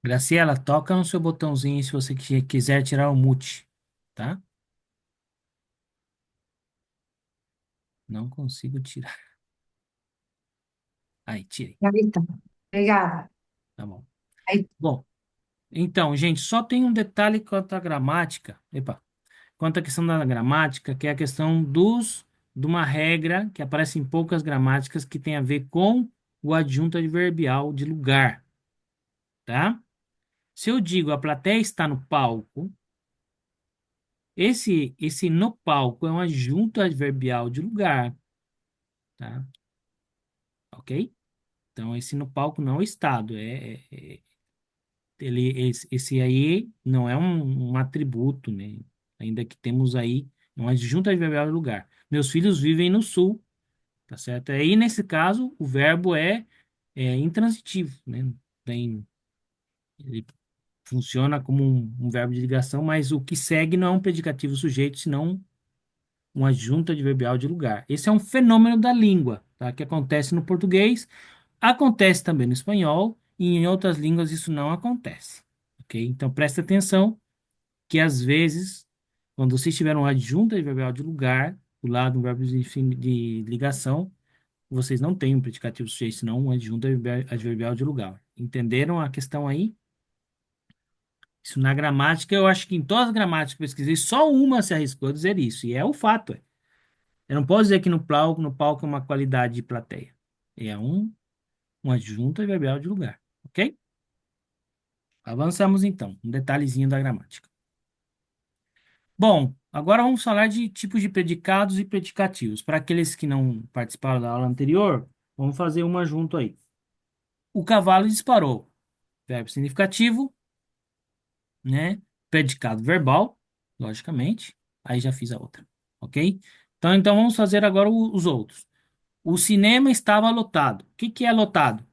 Graciela, toca no seu botãozinho se você quiser tirar o mute, tá? Não consigo tirar. Aí, tirei. Aí tá. Obrigada. Tá bom. Aí, Bom, então, gente, só tem um detalhe quanto à gramática. Epa, quanto à questão da gramática, que é a questão de uma regra que aparece em poucas gramáticas que tem a ver com o adjunto adverbial de lugar, tá? Se eu digo a plateia está no palco, Esse no palco é um adjunto adverbial de lugar, tá? Ok? Então, esse no palco não é o estado, esse aí não é um atributo, né? Ainda que temos aí um adjunto adverbial de lugar. Meus filhos vivem no sul, tá certo? Aí, nesse caso, o verbo é intransitivo, né? Ele funciona como um verbo de ligação, mas o que segue não é um predicativo sujeito, senão um adjunto adverbial de lugar. Esse é um fenômeno da língua, tá? Que acontece no português, acontece também no espanhol, e em outras línguas isso não acontece, ok? Então preste atenção que às vezes, quando vocês tiverem um adjunto adverbial de lugar, do lado do verbo de ligação, vocês não têm um predicativo sujeito, senão um adjunto adverbial de lugar. Entenderam a questão aí? Isso na gramática, eu acho que em todas as gramáticas que eu pesquisei, só uma se arriscou a dizer isso, e é o fato. Eu não posso dizer que no palco é uma qualidade de plateia. É um adjunto adverbial de lugar, ok? Avançamos então, um detalhezinho da gramática. Bom, agora vamos falar de tipos de predicados e predicativos. Para aqueles que não participaram da aula anterior, vamos fazer uma junto aí. O cavalo disparou. Verbo significativo, né? Predicado verbal, logicamente. Aí já fiz a outra, ok? Então vamos fazer agora os outros. O cinema estava lotado. O que que é lotado?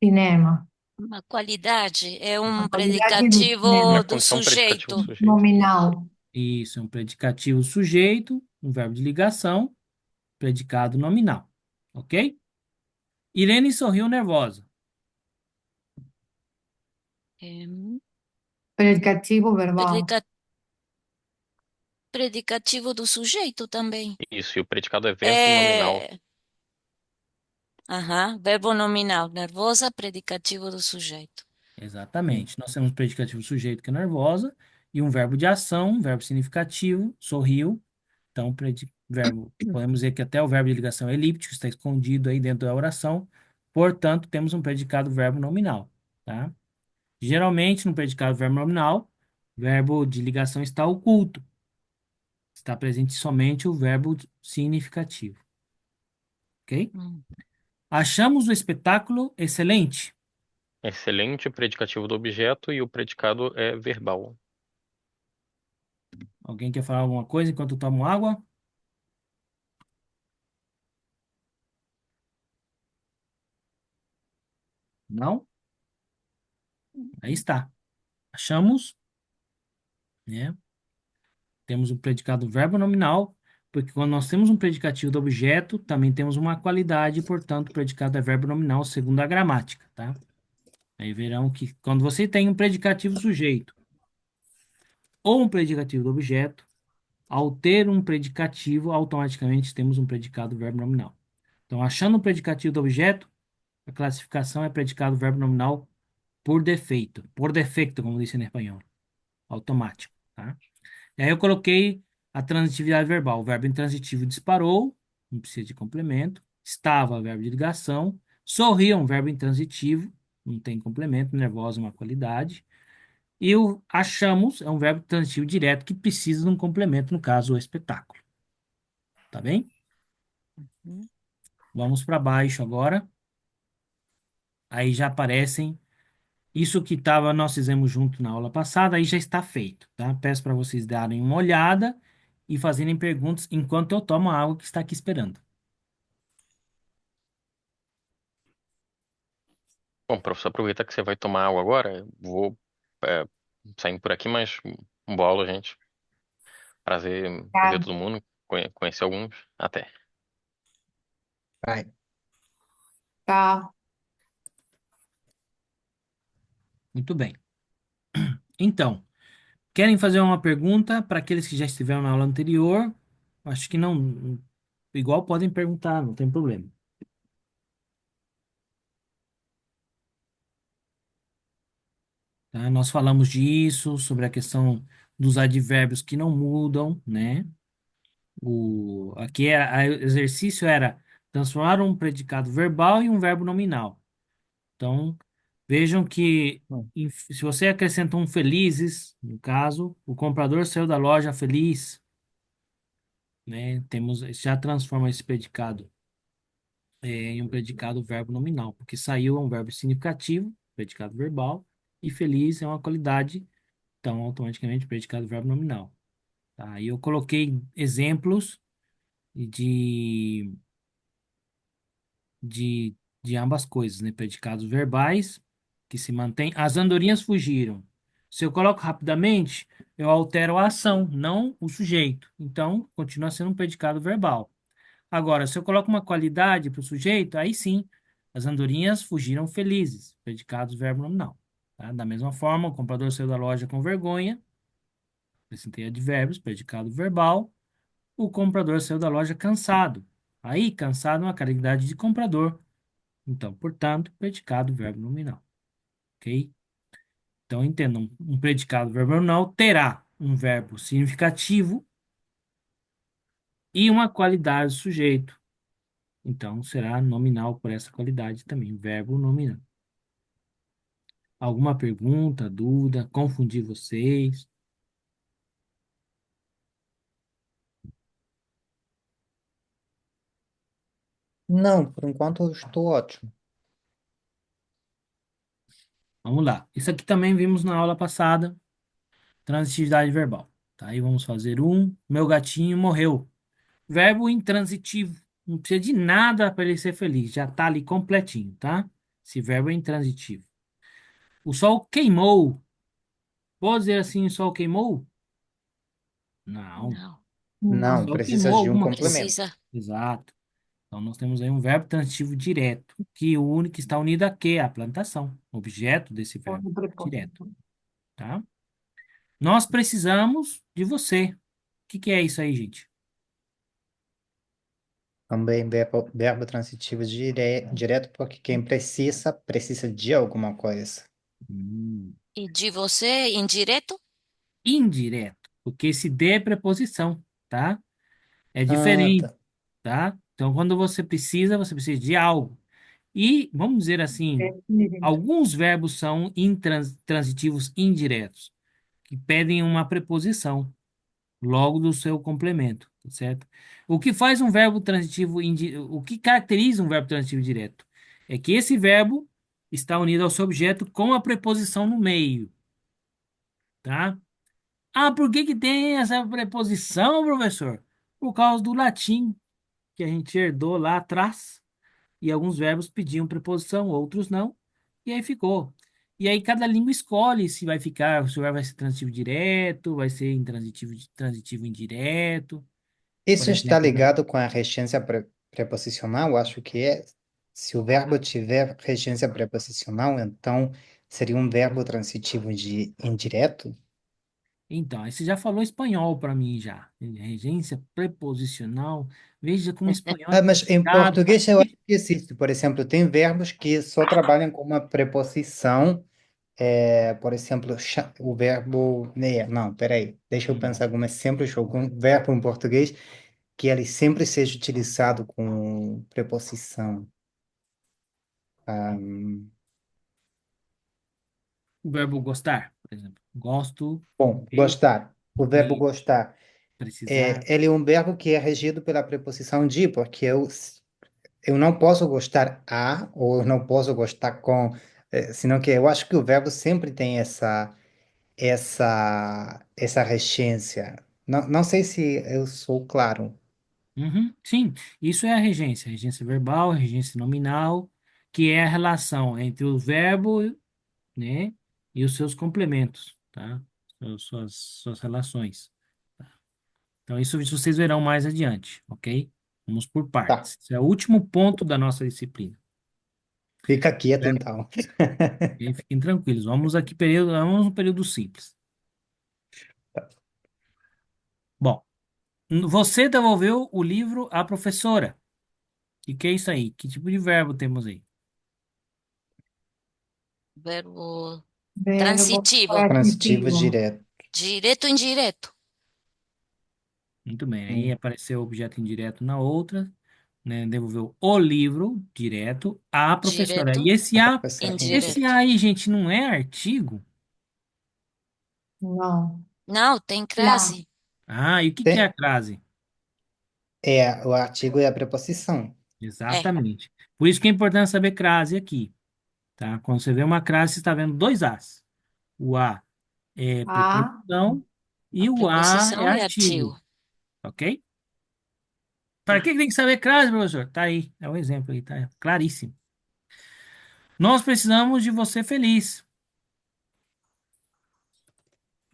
Cinema. Uma qualidade é A um qualidade do É predicativo a cinema. do condição predicativo do sujeito. sujeito. Nominal. Isso, é um predicativo sujeito, um verbo de ligação, predicado nominal, ok? Irene sorriu nervosa. É, Predicativo verbal. predica- predicativo do sujeito também. Isso, e o predicado é verbo nominal. É, aham, verbo nominal. Nervosa, predicativo do sujeito. Exatamente. Nós temos um predicativo sujeito que é nervosa e um verbo de ação, um verbo significativo, sorriu. Então, podemos dizer que até o verbo de ligação é elíptico, está escondido aí dentro da oração. Portanto, temos um predicado verbo nominal, tá? Geralmente, no predicado verbo nominal, o verbo de ligação está oculto. Está presente somente o verbo significativo, ok? Hum. Achamos o espetáculo excelente. Excelente predicativo do objeto e o predicado é verbal. Alguém quer falar alguma coisa enquanto eu tomo água? Não? Aí está. Achamos, né? Temos o predicado verbo nominal, porque quando nós temos um predicativo do objeto, também temos uma qualidade, portanto, o predicado é verbo nominal segundo a gramática, tá? Aí verão que quando você tem um predicativo sujeito ou um predicativo do objeto, ao ter um predicativo, automaticamente temos um predicado verbo nominal. Então, achando o predicativo do objeto, a classificação é predicado verbo nominal por defeito, como disse em espanhol, automático, tá? E aí eu coloquei a transitividade verbal. O verbo intransitivo disparou, não precisa de complemento. Estava, verbo de ligação. Sorria, um verbo intransitivo, não tem complemento. Nervosa, uma qualidade. E o achamos é um verbo transitivo direto que precisa de um complemento, no caso, o espetáculo. Tá bem? Hum. Vamos para baixo agora. Aí já aparecem. Isso que nós fizemos junto na aula passada, aí já está feito, tá? Peço para vocês darem uma olhada e fazerem perguntas enquanto eu tomo a água que está aqui esperando. Bom, professor, aproveita que você vai tomar água agora. Eu vou é, saindo por aqui, mas boa aula, gente. Prazer ver Obrigada. todo mundo, conhecer alguns. Até. Vai. Tchau. Muito bem. Então, querem fazer uma pergunta para aqueles que já estiveram na aula anterior? Acho que não. Igual podem perguntar, não tem problema. Tá? Nós falamos disso, sobre a questão dos advérbios que não mudam, né? O exercício era transformar um predicado verbal em um verbo nominal. Então, Vejam que Hum. se você acrescenta um felizes, no caso, o comprador saiu da loja feliz, né? Já transforma esse predicado em um predicado verbo nominal, porque saiu é um verbo significativo, predicado verbal, e feliz é uma qualidade, então automaticamente predicado verbo nominal. Tá? E eu coloquei exemplos de, de, de ambas coisas, né? Predicados verbais que se mantêm. As andorinhas fugiram. Se eu coloco rapidamente, eu altero a ação, não o sujeito. Então, continua sendo um predicado verbal. Agora, se eu coloco uma qualidade para o sujeito, aí sim, as andorinhas fugiram felizes, predicados verbo nominal. Tá? Da mesma forma, o comprador saiu da loja com vergonha, acrescentei advérbios, predicado verbal. O comprador saiu da loja cansado. Aí, cansado é uma qualidade de comprador. Então, portanto, predicado verbo nominal. Ok? Então, entendam, um predicado verbo nominal terá um verbo significativo e uma qualidade do sujeito. Então, será nominal por essa qualidade também, verbo nominal. Alguma pergunta, dúvida, confundir vocês? Não, por enquanto eu estou ótimo. Vamos lá. Isso aqui também vimos na aula passada, transitividade verbal. Tá? Aí vamos fazer um. Meu gatinho morreu. Verbo intransitivo. Não precisa de nada para ele ser feliz. Já está ali completinho, tá? Esse verbo é intransitivo. O sol queimou. Pode dizer assim, o sol queimou? Não. Não, O Não, No. sol precisa queimou de um alguma coisa. complemento. precisa. Exato. Então, nós temos aí um verbo transitivo direto, que une, que está unido a quê? A plantação, objeto desse verbo Con direto, preposición. tá? Nós precisamos de você. O que é isso aí, gente? Também verbo transitivo direto, porque quem precisa, precisa de alguma coisa. Hum. E de você, indireto? Indireto, porque esse de é preposição, tá? É Ah, diferente, tá. tá? Então, quando você precisa de algo. E, vamos dizer assim, Indirecto. alguns verbos são transitivos indiretos, que pedem uma preposição logo do seu complemento, tá certo? O que faz um verbo transitivo, o que caracteriza um verbo transitivo direto é que esse verbo está unido ao seu objeto com a preposição no meio, tá? Ah, por que que tem essa preposição, professor? Por causa do latim que a gente herdou lá atrás, e alguns verbos pediam preposição, outros não, e aí ficou. E aí cada língua escolhe se vai ficar, se o verbo vai ser transitivo direto, vai ser intransitivo, transitivo indireto. Por Isso está exemplo, ligado com a regência preposicional? Acho que é. Se o verbo tiver regência preposicional, então seria um verbo transitivo indireto? então, aí você já falou espanhol para mim já. Regência preposicional. Veja como o espanhol é Ah, mas em complicado. português eu acho que existe. Por exemplo, tem verbos que só trabalham com uma preposição. Por exemplo, o verbo. Não, peraí. Deixa eu pensar algum exemplo de algum verbo em português que ele sempre seja utilizado com preposição. Ah, O verbo gostar, por exemplo. Gosto, bom, ok? gostar. O verbo E gostar. precisar. Ele é um verbo que é regido pela preposição de, porque eu não posso gostar a, ou eu não posso gostar com, senão que eu acho que o verbo sempre tem essa regência. Não, não sei se eu sou claro. Uhum, sim, isso é a regência verbal, a regência nominal, que é a relação entre o verbo, né, e os seus complementos, tá? Suas relações. Então, isso vocês verão mais adiante, ok? Vamos por Tá, partes. Esse é o último ponto da nossa disciplina. fica quieto então. Ok? Fiquem tranquilos. Vamos no período simples. Bom, você devolveu o livro à professora. O que é isso aí? Que tipo de verbo temos aí? Verbo Verbo transitivo. Transitivo adjetivo. direto. Direto ou indireto? Muito bem. Aí Hum. apareceu o objeto indireto na outra, né? Devolveu o livro direto à professora. E Direto, esse A A, professora, esse indireto. A aí, gente, não é artigo? No. Não, tem La. crase. Ah, e o que que é a Tem- crase? É, o artigo e a preposição. É, Exatamente. Por isso que é importante saber crase aqui, tá? Quando você vê uma crase, você está vendo dois As. O A é A. preposição a e o A é preposição e artigo, artigo. ok? Para que tem que saber crase, professor? Tá aí, é o exemplo aí, tá claríssimo. Nós precisamos de você feliz.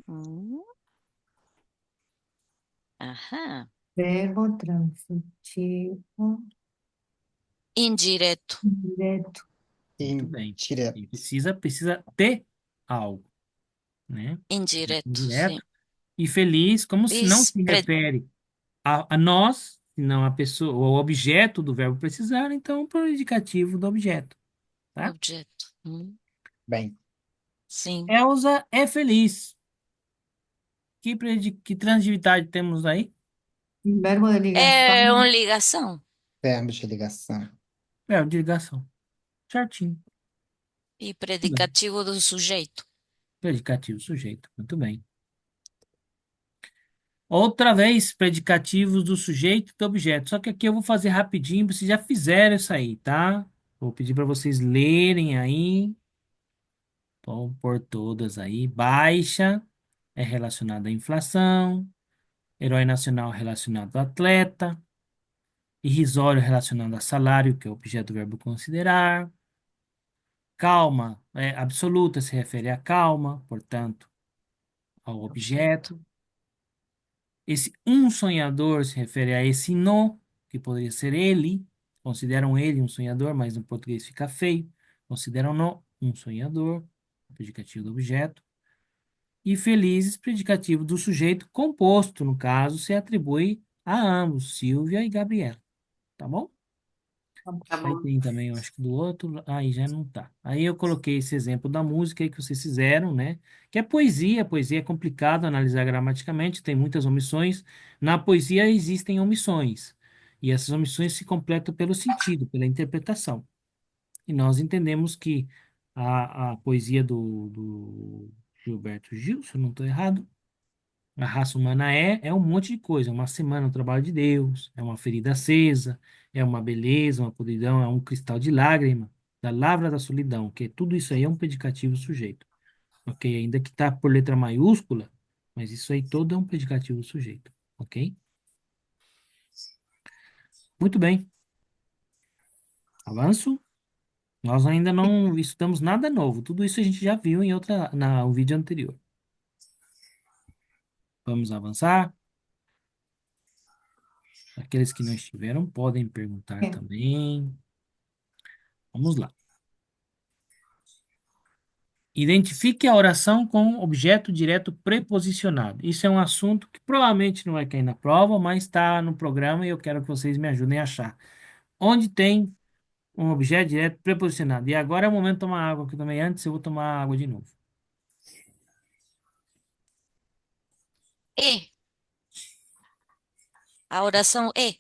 Hum, aham. Verbo transitivo. Indireto, Direto. Muito E bem. direto. E precisa ter algo, né? indireto, sim. Direto. E feliz, como se não Bis, se refere a nós, senão a pessoa, o objeto do verbo precisar, então para o indicativo do objeto, tá? objeto. Bem, Sim. Elsa é feliz. Que transitividade temos aí? Verbo de É uma ligação. ligação. verbos de ligação. Verbo de ligação. Certinho. E Muito bem. predicativo do sujeito. Predicativo, sujeito. Muito bem. Outra vez, predicativos do sujeito e do objeto. Só que aqui eu vou fazer rapidinho, vocês já fizeram isso aí, tá? Vou pedir para vocês lerem aí. Vou pôr todas aí. Baixa é relacionado à inflação. Herói nacional relacionado ao atleta. Irrisório relacionado a salário, que é o objeto do verbo considerar. Calma, absoluta se refere à calma, portanto, ao objeto. Objeto. Esse um sonhador se refere a esse no, que poderia ser ele. Consideram ele um sonhador, mas no português fica feio. Consideram no um sonhador, predicativo do objeto. E felizes, predicativo do sujeito composto, no caso, se atribui a ambos, Silvia e Gabriela. Tá bom? Tá Aí bom. tem também, eu acho que do outro, aí já não tá. Aí eu coloquei esse exemplo da música aí que vocês fizeram, né? Que é poesia, poesia é complicado analisar gramaticamente, tem muitas omissões. Na poesia existem omissões, e essas omissões se completam pelo sentido, pela interpretação. E nós entendemos que a poesia do Gilberto Gil, se eu não estou errado, a raça humana é um monte de coisa. É uma semana no trabalho de Deus, é uma ferida acesa, é uma beleza, uma podridão, é um cristal de lágrima, da lavra da solidão, que tudo isso aí é um predicativo sujeito. Ok? Ainda que está por letra maiúscula, mas isso aí todo é um predicativo sujeito. Ok? Muito bem. Avanço. Nós ainda não estudamos nada novo. Tudo isso a gente já viu em no vídeo anterior. Vamos avançar. Aqueles que não estiveram podem perguntar Bien. também. Vamos lá. Identifique a oração com objeto direto preposicionado. Isso é um assunto que provavelmente não vai cair na prova, mas está no programa e eu quero que vocês me ajudem a achar. Onde tem um objeto direto preposicionado? E agora é o momento de tomar água, que eu tomei antes, eu vou tomar água de novo. E. A oração e.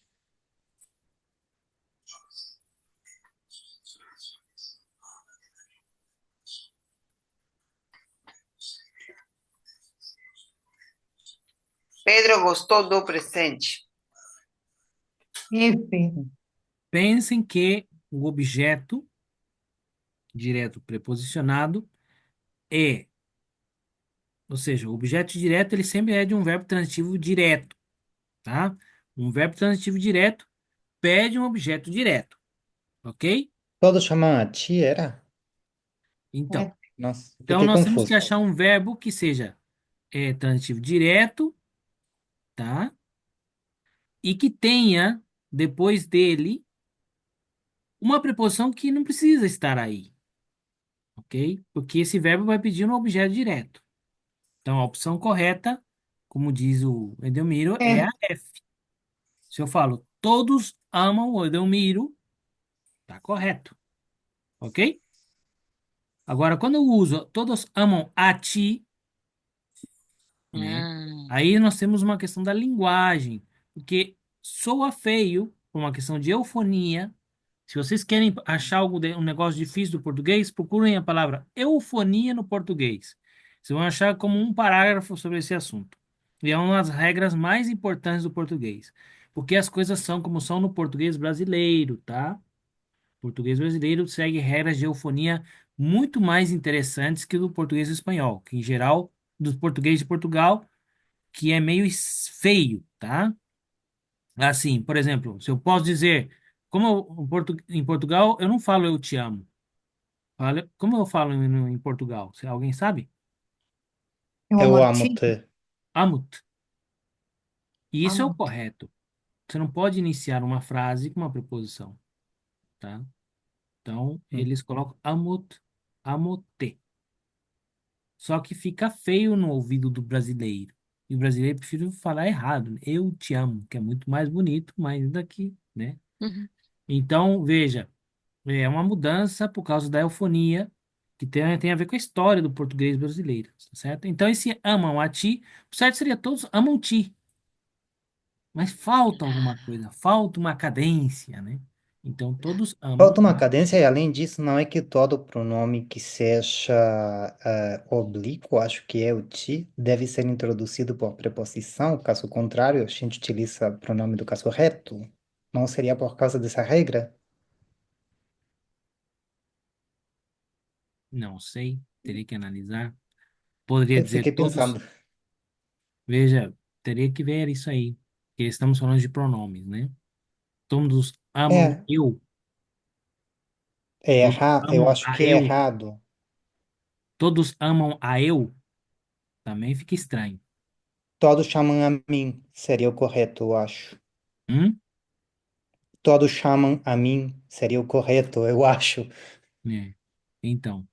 Pedro gostou do presente. F. Pensem que o objeto direto preposicionado é, ou seja, o objeto direto ele sempre é de um verbo transitivo direto, tá? Um verbo transitivo direto pede um objeto direto, ok? Todos chamam a ti, era? Então, F. Nossa, então fiquei nós temos que confuso. achar um verbo que seja transitivo direto, tá? E que tenha depois dele uma preposição que não precisa estar aí, ok? Porque esse verbo vai pedir um objeto direto. Então, a opção correta, como diz o Edelmiro, é F. a F. Se eu falo todos amam o Edelmiro, tá correto, ok? Agora, quando eu uso todos amam a ti, né? Hum, Aí nós temos uma questão da linguagem, porque soa feio por uma questão de eufonia. Se vocês querem achar um negócio difícil do português, procurem a palavra eufonia no português. Vocês vão achar como um parágrafo sobre esse assunto. E é uma das regras mais importantes do português. Porque as coisas são como são no português brasileiro, tá? O português brasileiro segue regras de eufonia muito mais interessantes que o do português espanhol, que em geral, do português de Portugal, que é meio feio, tá? Assim, por exemplo, se eu posso dizer, em Portugal eu não falo eu te amo. Como eu falo em Portugal? Se alguém sabe? Eu Eu amo amo ti. te. Amo-te. E isso é o Amo. correto. Você não pode iniciar uma frase com uma preposição, tá? Então, Hum. eles colocam amo-te, amo-te. Só que fica feio no ouvido do brasileiro. E o brasileiro prefere falar errado, né? Eu te amo, que é muito mais bonito, mas daqui, né? Uhum. Então, veja, é uma mudança por causa da eufonia, que tem a ver com a história do português brasileiro, tá certo? Então, esse amam a ti, o certo seria todos amam ti, mas falta alguma coisa, falta uma cadência, né? Então, todos amam Falta uma a... cadência, e além disso, não é que todo pronome que seja oblíquo, acho que é o ti, deve ser introduzido por preposição, caso contrário, a gente utiliza o pronome do caso reto. Não seria por causa dessa regra? Não sei, teria que analisar. Poderia Eu dizer fiquei todos, pensando. veja, teria que ver isso aí, porque estamos falando de pronomes, né? Todos amam É, eu, é todos eu amam acho a que é eu, errado. todos amam a eu, também fica estranho. Todos chamam a mim, seria o correto, eu acho. Hum? Todos chamam a mim, seria o correto, eu acho. É. Então,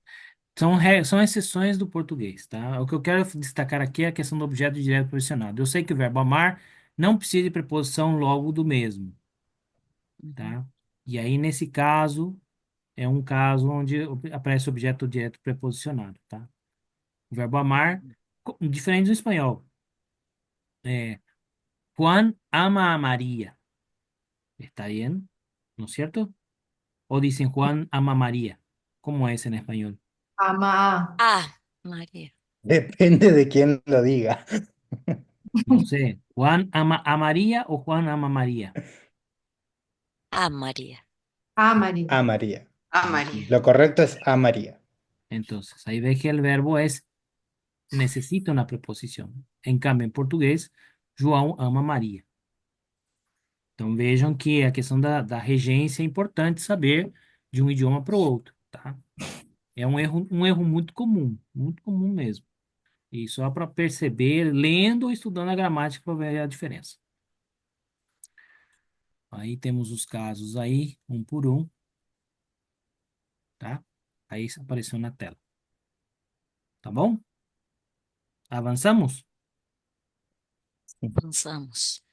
são exceções do português, tá? O que eu quero destacar aqui é a questão do objeto direto pressionado. Eu sei que o verbo amar não precisa de preposição logo do mesmo, Uhum. tá? E aí, nesse caso, é um caso onde aparece o objeto direto preposicionado, tá? O verbo amar, diferente do espanhol, é Juan ama a María. ¿Está bien? ¿No es cierto? O dicen Juan ama a María. ¿Cómo es en español? Ama a. Ah, María. Depende de quién lo diga. No sé. ¿Juan ama a María o Juan ama a María? Ah, María. A Maria. A María. Ah, María. Lo correcto es a María. Entonces, ahí ve que el verbo necesita una preposición. En cambio, en portugués, João ama Maria. Então, vejam que a questão da regência é importante saber de um idioma para o outro, tá? É um erro muito comum mesmo. E só para perceber, lendo ou estudando a gramática para ver a diferença. Aí temos os casos aí, um por um, tá? Aí apareceu na tela. Tá bom? Avançamos? Avançamos.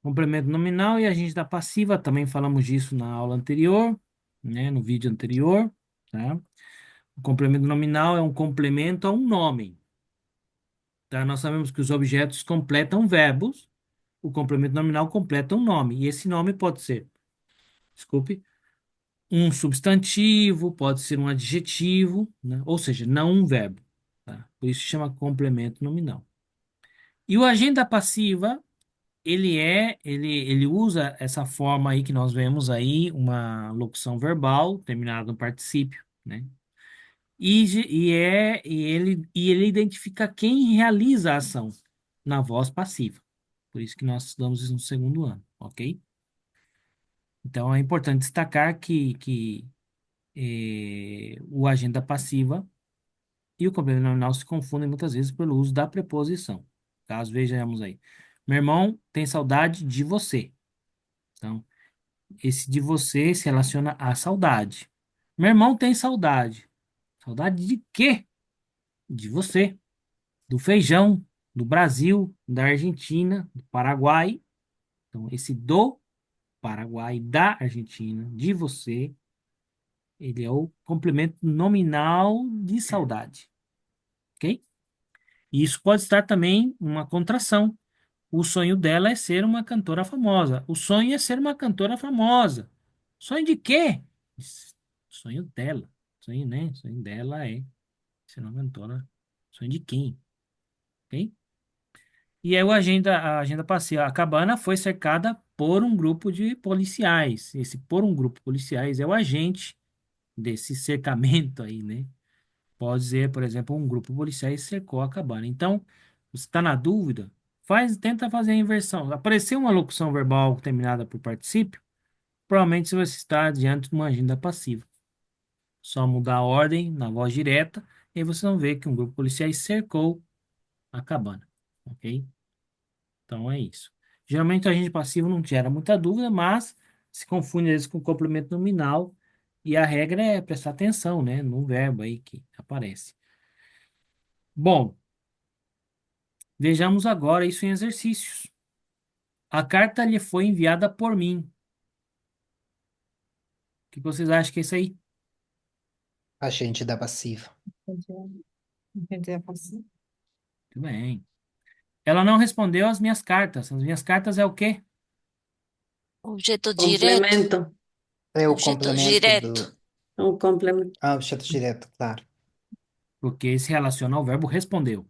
Complemento nominal e agente da passiva, também falamos disso na aula anterior, né? No vídeo anterior, tá? O complemento nominal é um complemento a um nome, tá? Nós sabemos que os objetos completam verbos, o complemento nominal completa um nome, e esse nome pode ser, desculpe, um substantivo, pode ser um adjetivo, né? Ou seja, não um verbo, tá? Por isso chama complemento nominal. E o agente da passiva, ele usa essa forma aí que nós vemos aí, uma locução verbal terminada no particípio, né? E ele identifica quem realiza a ação na voz passiva. Por isso que nós estudamos isso no segundo ano, ok? Então é importante destacar que o agente da passiva e o complemento nominal se confundem muitas vezes pelo uso da preposição. Caso vejamos aí. Meu irmão tem saudade de você. Então, esse de você se relaciona à saudade. Meu irmão tem saudade. Saudade de quê? De você, do feijão, do Brasil, da Argentina, do Paraguai. Então, esse do Paraguai, da Argentina, de você, ele é o complemento nominal de saudade, ok? E isso pode estar também uma contração. O sonho dela é ser uma cantora famosa. O sonho é ser uma cantora famosa. Sonho de quê? Sonho dela. Sonho, né? Sonho dela é ser uma cantora. Sonho de quem? Ok? E aí a agenda passiva. A cabana foi cercada por um grupo de policiais. Esse por um grupo de policiais é o agente desse cercamento aí, né? Pode ser, por exemplo, um grupo de policiais cercou a cabana. Então, você está na dúvida, tenta fazer a inversão. Apareceu uma locução verbal terminada por particípio, provavelmente você está diante de uma agenda passiva. Só mudar a ordem na voz direta, e aí você não vê que um grupo de policiais cercou a cabana, ok? Então é isso. Geralmente a agente passivo não gera muita dúvida, mas se confunde às vezes com complemento nominal, e a regra é prestar atenção, né, no verbo aí que aparece. Bom, vejamos agora isso em exercícios. A carta lhe foi enviada por mim. O que vocês acham que é isso aí? Agente da passiva. Agente passiva. Muito bem. Ela não respondeu às minhas cartas. As minhas cartas é o quê? Objeto direto. Complemento. É o Objeto complemento direto. do... Um complemento. Ah, objeto direto, claro. Porque se relaciona ao verbo respondeu,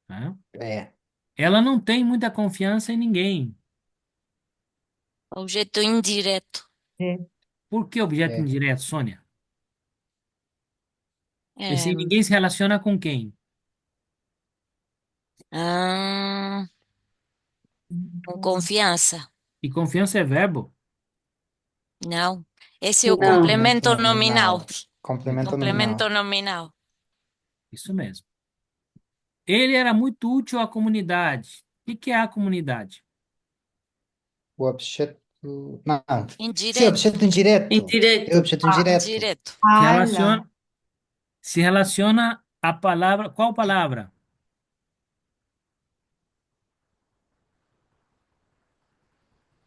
né? É. Ela não tem muita confiança em ninguém. Objeto indireto. É. Por que objeto É. indireto, Sônia? Esse É, ninguém se relaciona com quem? ah, com confiança. E confiança é verbo? Não. Esse é o Não. complemento nominal. Complemento Complemento nominal. nominal. Isso mesmo. Ele era muito útil à comunidade. O que é a comunidade? O objeto... Não. Sim, Indireto. objeto indireto. É Indireto. objeto indireto. Indireto. Se Ala. relaciona, se relaciona a palavra. Qual palavra?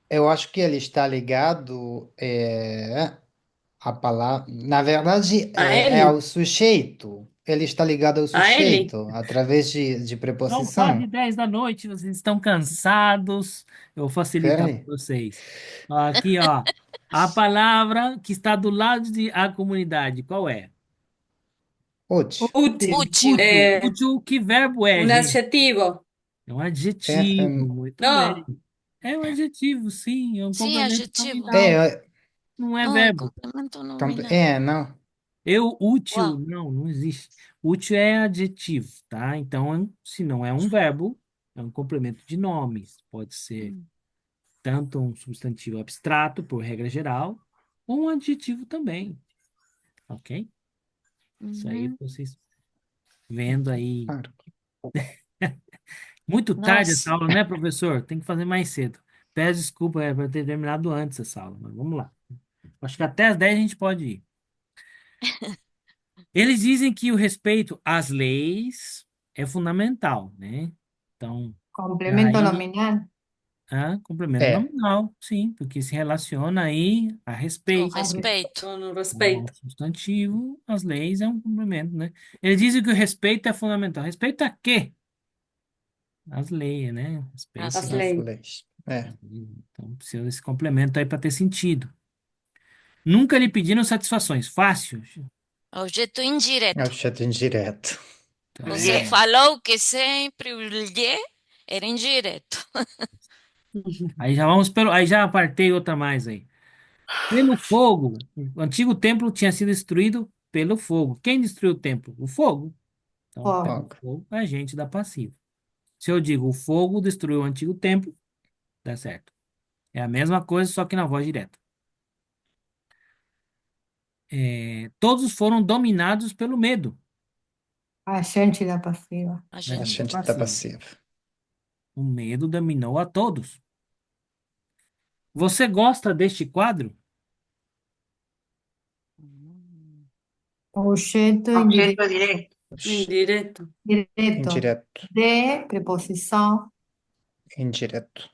Eu acho que ele está ligado à palavra. Na verdade, A é ele. ao sujeito. Ele está ligado ao A ele. sujeito através de São quase preposição. 10 da noite, vocês estão cansados. Eu vou facilitar para Ferne? vocês. Aqui, ó. A palavra que está do lado de a comunidade, qual é? Útil. Útil. Útil. Útil. Útil, que verbo é, Un gente? adjetivo. É um É, adjetivo, muito bem. No. É um adjetivo, sim, é um Sim, complemento adjetivo. nominal, é, não é Não, é verbo. complemento nominal. não. Útil, Uau. não existe. Útil é adjetivo, tá? Então, se não é um verbo, é um complemento de nomes. Pode ser Hum. tanto um substantivo abstrato, por regra geral, ou um adjetivo também, ok? Isso aí Uhum. vocês vendo aí. Claro. Muito tarde essa Nossa. aula, né, professor? Tem que fazer mais cedo. Peço desculpa por ter terminado antes essa aula, mas vamos lá. Acho que até às 10 a gente pode ir. Eles dizem que o respeito às leis é fundamental, né? Então, Complemento aí, nominal. complemento É. nominal, sim, porque se relaciona aí a Com respeito. respeito. Con un Como respeito. substantivo, as leis é um complemento, né? Eles dizem que o respeito é fundamental. Respeito a quê? As leis, né? Respeito As As a... leis. leis. Leis. É. Então, precisa desse complemento aí para ter sentido. Nunca lhe pediram satisfações. Fácil. Objeto indireto. Objeto indireto. Então, Você falou que sempre o lhe era indireto. aí já apartei outra mais aí. Pelo fogo, o antigo templo tinha sido destruído pelo fogo. Quem destruiu o templo? O fogo. Então, Fogo. pelo fogo, é agente da passiva. Se eu digo o fogo destruiu o antigo templo, dá certo. É a mesma coisa, só que na voz direta. Todos foram dominados pelo medo. Agente da passiva. Agente. Agente Agente da passivo. passiva. O medo dominou a todos. Você gosta deste quadro? Hum. Objeto Objeto directo. Indireto. indireto. Indireto. De preposição. Indireto.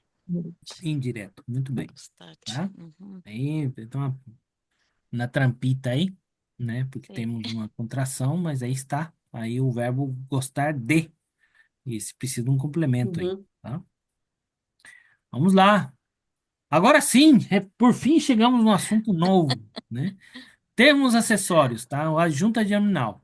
Indireto. Muito bem. Gostar. Tá? Uhum. Aí, então, na trampita aí, né? Porque Sim. temos uma contração, mas aí está. Aí o verbo gostar de. Esse precisa de um complemento aí, Uhum. tá? Vamos lá. Agora sim, por fim chegamos num assunto novo, né? Termos acessórios, tá? O adjunto adnominal.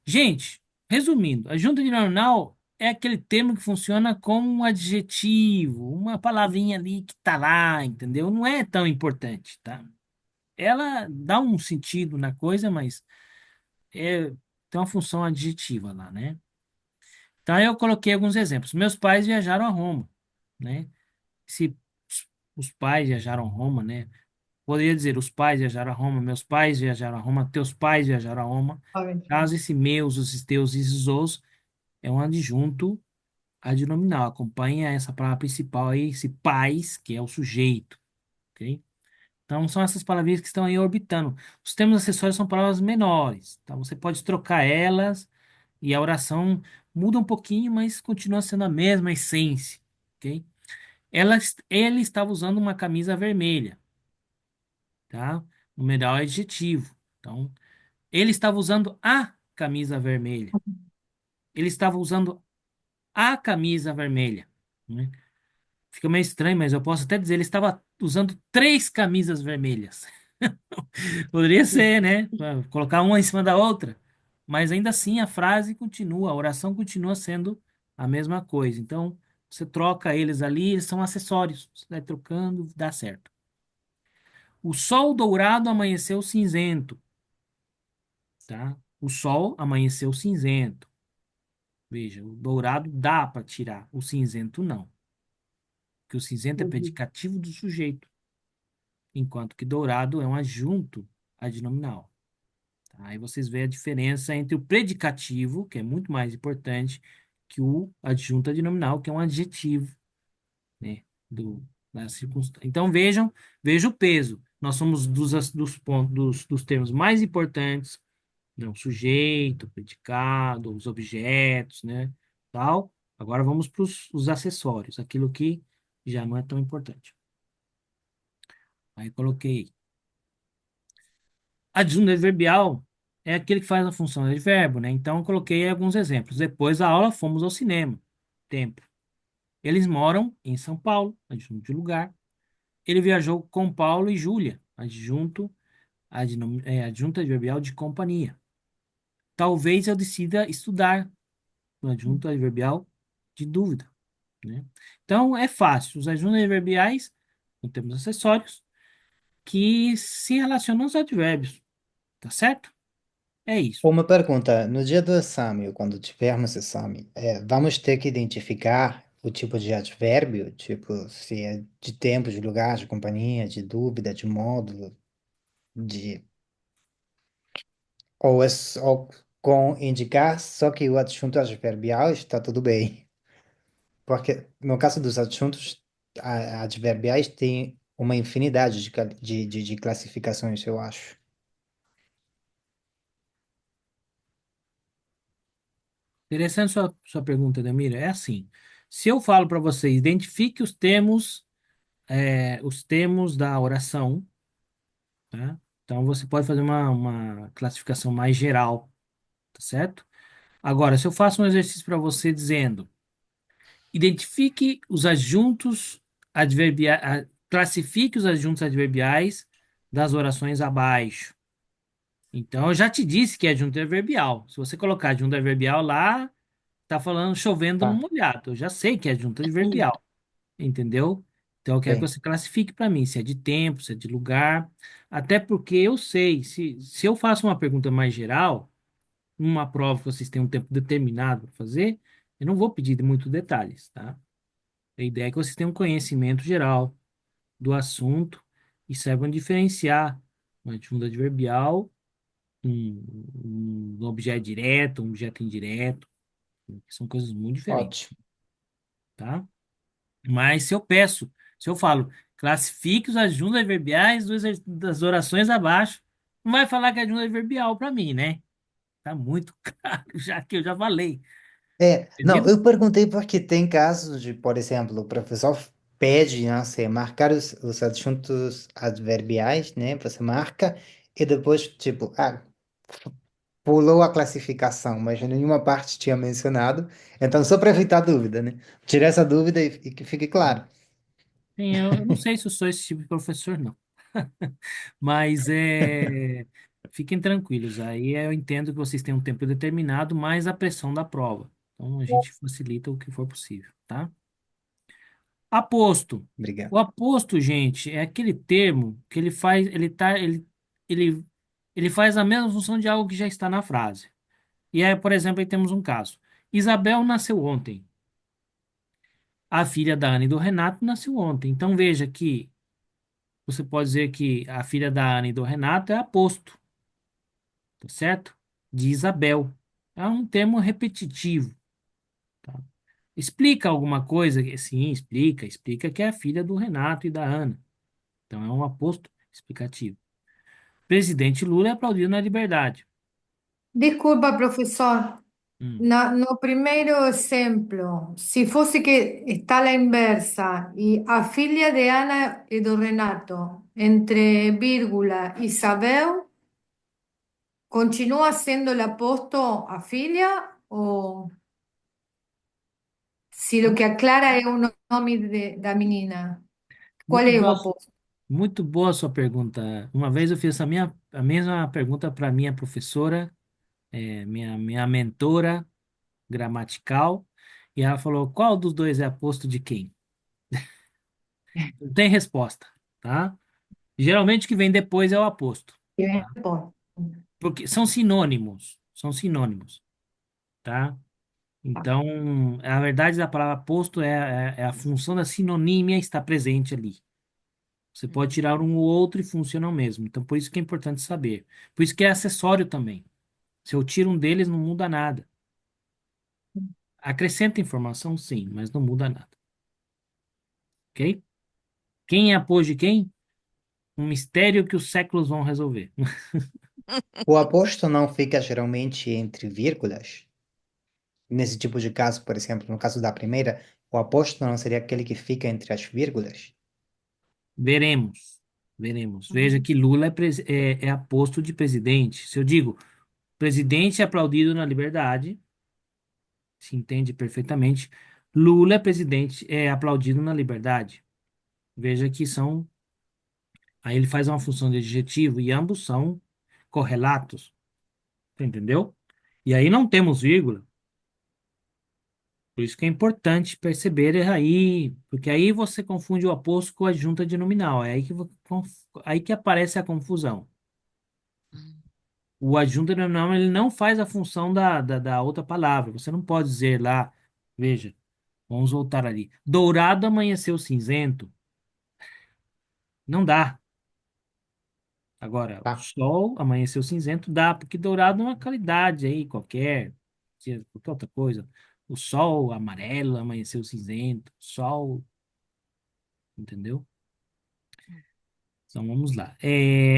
Gente, resumindo, adjunto adnominal é aquele termo que funciona como um adjetivo, uma palavrinha ali que tá lá, entendeu? Não é tão importante, tá? Ela dá um sentido na coisa, mas tem uma função adjetiva lá, né? Então eu coloquei alguns exemplos. Meus pais viajaram a Roma, né? Se os pais viajaram a Roma, né? Poderia dizer, os pais viajaram a Roma, meus pais viajaram a Roma, teus pais viajaram a Roma. A ver, Caso esse meus, os teus e esses os é um adjunto adnominal. Acompanha essa palavra principal aí, esse pais, que é o sujeito, ok? Então, são essas palavrinhas que estão aí orbitando. Os termos acessórios são palavras menores. Então, você pode trocar elas e a oração muda um pouquinho, mas continua sendo a mesma essência, ok? Ele estava usando uma camisa vermelha, tá? Numeral é adjetivo. Então, ele estava usando a camisa vermelha. Ele estava usando a camisa vermelha, né? Fica meio estranho, mas eu posso até dizer, ele estava usando três camisas vermelhas. Poderia ser, né? Colocar uma em cima da outra. Mas ainda assim a frase continua, a oração continua sendo a mesma coisa. Então, você troca eles ali, eles são acessórios. Você vai trocando, dá certo. O sol dourado amanheceu cinzento, tá? O sol amanheceu cinzento. Veja, o dourado dá para tirar, o cinzento não. Porque o cinzento é Uhum. predicativo do sujeito, enquanto que dourado é um adjunto adnominal. Tá? Aí vocês veem a diferença entre o predicativo, que é muito mais importante, que o adjunto adnominal, que é um adjetivo, né, da circunstância. Então vejam o peso. Nós somos dos pontos, dos termos mais importantes, né, o sujeito, o predicado, os objetos, né, tal. Agora vamos para os acessórios, aquilo que já não é tão importante. Aí coloquei. Adjunto adverbial é aquele que faz a função de verbo, né? Então, eu coloquei alguns exemplos. Depois da aula, fomos ao cinema. Tempo. Eles moram em São Paulo, adjunto de lugar. Ele viajou com Paulo e Júlia, adjunto adverbial de companhia. Talvez eu decida estudar, no adjunto adverbial de dúvida, né? Então, é fácil. Os adjuntos adverbiais, não temos acessórios, que se relacionam aos advérbios, tá certo? É isso. Uma pergunta, no dia do exame, quando tivermos exame, vamos ter que identificar o tipo de advérbio, tipo, se é de tempo, de lugar, de companhia, de dúvida, de módulo, de... Ou é só com indicar, só que o adjunto adverbial está tudo bem. Porque no caso dos adjuntos adverbiais tem uma infinidade de classificações, eu acho. Interessante sua pergunta, Demira. É assim, se eu falo para você, identifique os termos da oração, tá? Então você pode fazer uma classificação mais geral, tá certo? Agora, se eu faço um exercício para você dizendo, identifique os adjuntos adverbiais, classifique os adjuntos adverbiais das orações abaixo. Então, eu já te disse que é adjunto adverbial. Se você colocar adjunto adverbial lá, tá falando chovendo no Tá, molhado. Eu já sei que é adjunto Sim. adverbial, entendeu? Então eu quero que bem. você classifique para mim se é de tempo, se é de lugar. Até porque eu sei, se eu faço uma pergunta mais geral, numa prova que vocês têm um tempo determinado para fazer, eu não vou pedir de muitos detalhes, tá? A ideia é que vocês tenham um conhecimento geral do assunto e saibam diferenciar um adjunto adverbial, um objeto direto, um objeto indireto, que são coisas muito diferentes, Ótimo. tá? Mas se eu falo, classifique os adjuntos adverbiais das orações abaixo, não vai falar que é adjunto adverbial para mim, né? Tá muito caro, já que eu já falei. Não, Entendido? eu perguntei porque tem casos de, por exemplo, o professor pede, né, você marcar os adjuntos adverbiais, né? Você marca e depois, tipo, pulou a classificação, mas em nenhuma parte tinha mencionado. Então, só para evitar dúvida, né? Tirar essa dúvida e que fique claro. Sim, eu não sei se eu sou esse tipo de professor, não. Mas fiquem tranquilos. Aí eu entendo que vocês têm um tempo determinado, mais a pressão da prova. Então a gente facilita o que for possível, tá? Aposto. O Obrigado. aposto, gente, é aquele termo que ele faz, ele, ele faz a mesma função de algo que já está na frase. E aí, por exemplo, aí temos um caso. Isabel nasceu ontem. A filha da Ana e do Renato nasceu ontem. Então veja que você pode dizer que a filha da Ana e do Renato é aposto, tá certo? De Isabel. É um termo repetitivo, tá? Explica alguma coisa? Sim, explica. Explica que é a filha do Renato e da Ana. Então é um aposto explicativo. Presidente Lula é aplaudido na liberdade. Disculpa, profesor. Hum. No primeiro exemplo, se fosse que está a inversa e a filha de Ana e do Renato, entre vírgula, Isabel, continua sendo o aposto a filha ou se lo que aclara é o nome da menina? Qual Muito é o boa, aposto? muito boa a sua pergunta. Uma vez eu fiz a mesma pergunta para minha professora, minha mentora gramatical, e ela falou: qual dos dois é aposto de quem? Não tem resposta, tá? Geralmente o que vem depois é o aposto, tá? Porque são sinônimos, tá? Então, a verdade da palavra aposto é a função da sinonímia está presente ali. Você pode tirar um ou outro e funciona o mesmo. Então, por isso que é importante saber. Por isso que é acessório também. Se eu tiro um deles, não muda nada. Acrescenta informação, sim, mas não muda nada. Ok? Quem é aposto de quem? Um mistério que os séculos vão resolver. O aposto não fica geralmente entre vírgulas. Nesse tipo de caso, por exemplo, no caso da primeira, o aposto não seria aquele que fica entre as vírgulas. Veremos. Veremos. Veja que Lula é aposto de presidente. Se eu digo presidente é aplaudido na liberdade, se entende perfeitamente. Lula é presidente, é aplaudido na liberdade. Veja que são. Aí ele faz uma função de adjetivo e ambos são correlatos. Entendeu? E aí não temos vírgula. Por isso que é importante perceber aí, porque aí você confunde o aposto com a adjunta de nominal. É aí que aparece a confusão. O adjunto de nominal ele não faz a função da outra palavra. Você não pode dizer lá, veja, vamos voltar ali. Dourado amanheceu cinzento. Não dá. Agora, o Tá? sol amanheceu cinzento, dá, porque dourado é uma qualidade aí qualquer, qualquer outra coisa. O sol amarelo amanheceu cinzento, sol, entendeu? Então vamos lá.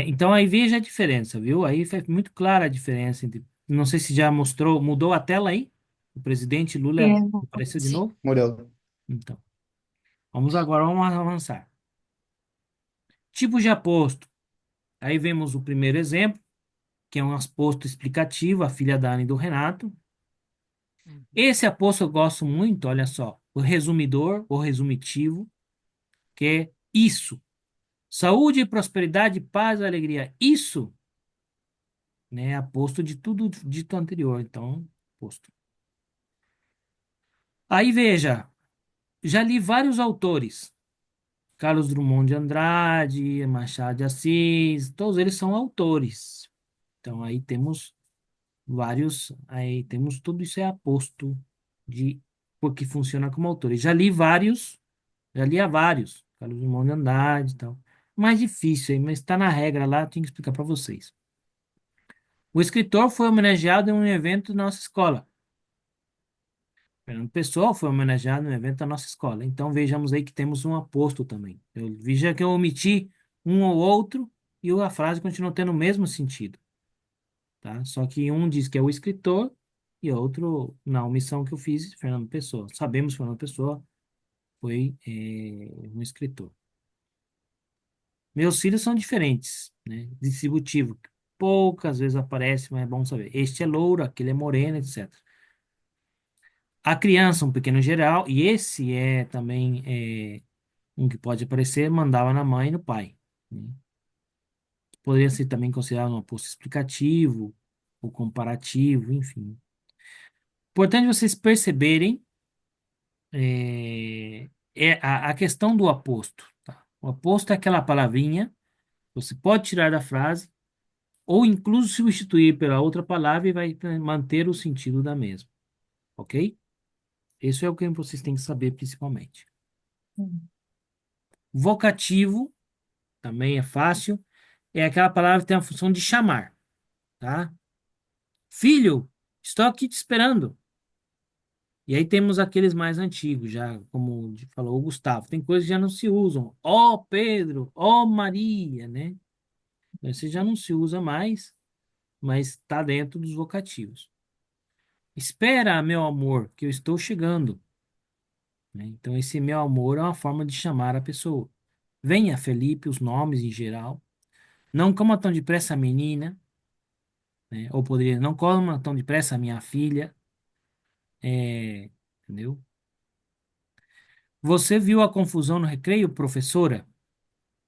Então aí veja a diferença, viu? Aí foi muito clara a diferença entre. Não sei se já mostrou, mudou a tela aí? O presidente Lula Bien. apareceu de Sí. novo? Mudou. Então, vamos avançar. Tipos de aposto. Aí vemos o primeiro exemplo, que é um aposto explicativo, a filha da Ana e do Renato. Esse aposto eu gosto muito, olha só, o resumidor, o resumitivo, que é isso. Saúde, prosperidade, paz, alegria. Isso, né, aposto de tudo dito anterior. Então, aposto. Aí veja, já li vários autores. Carlos Drummond de Andrade, Machado de Assis, todos eles são autores. Então aí temos vários, aí temos tudo isso é aposto de porque funciona como autores. Já li a vários, Carlos Drummond de Andrade e tal. Mais difícil aí, mas está na regra lá, eu tenho que explicar para vocês. O escritor foi homenageado em um evento da nossa escola. Fernando Pessoa foi homenageado no evento da nossa escola. Então vejamos aí que temos um aposto também. Veja que eu omiti um ou outro e a frase continua tendo o mesmo sentido, tá? Só que um diz que é o escritor e outro, na omissão que eu fiz, Fernando Pessoa. Sabemos que Fernando Pessoa foi um escritor. Meus filhos são diferentes, né? Distributivo. Poucas vezes aparece, mas é bom saber. Este é louro, aquele é moreno, etc. A criança, um pequeno geral, e esse é também Um que pode aparecer, mandava na mãe e no pai, né? Poderia ser também considerado um aposto explicativo ou comparativo, enfim. Importante vocês perceberem a questão do aposto, tá? O aposto é aquela palavrinha que você pode tirar da frase ou incluso substituir pela outra palavra e vai manter o sentido da mesma, ok? Isso é o que vocês têm que saber principalmente. Vocativo, também é fácil, é aquela palavra que tem a função de chamar, tá? Filho, estou aqui te esperando. E aí temos aqueles mais antigos, já, como falou o Gustavo, tem coisas que já não se usam. Ó Pedro, ó Maria, né? Esse já não se usa mais, mas está dentro dos vocativos. Espera, meu amor, que eu estou chegando, né? Então, esse meu amor é uma forma de chamar a pessoa. Venha, Felipe, os nomes em geral. Não coma tão depressa, menina, né? Ou poderia, não coma tão depressa, minha filha. Entendeu? Você viu a confusão no recreio, professora?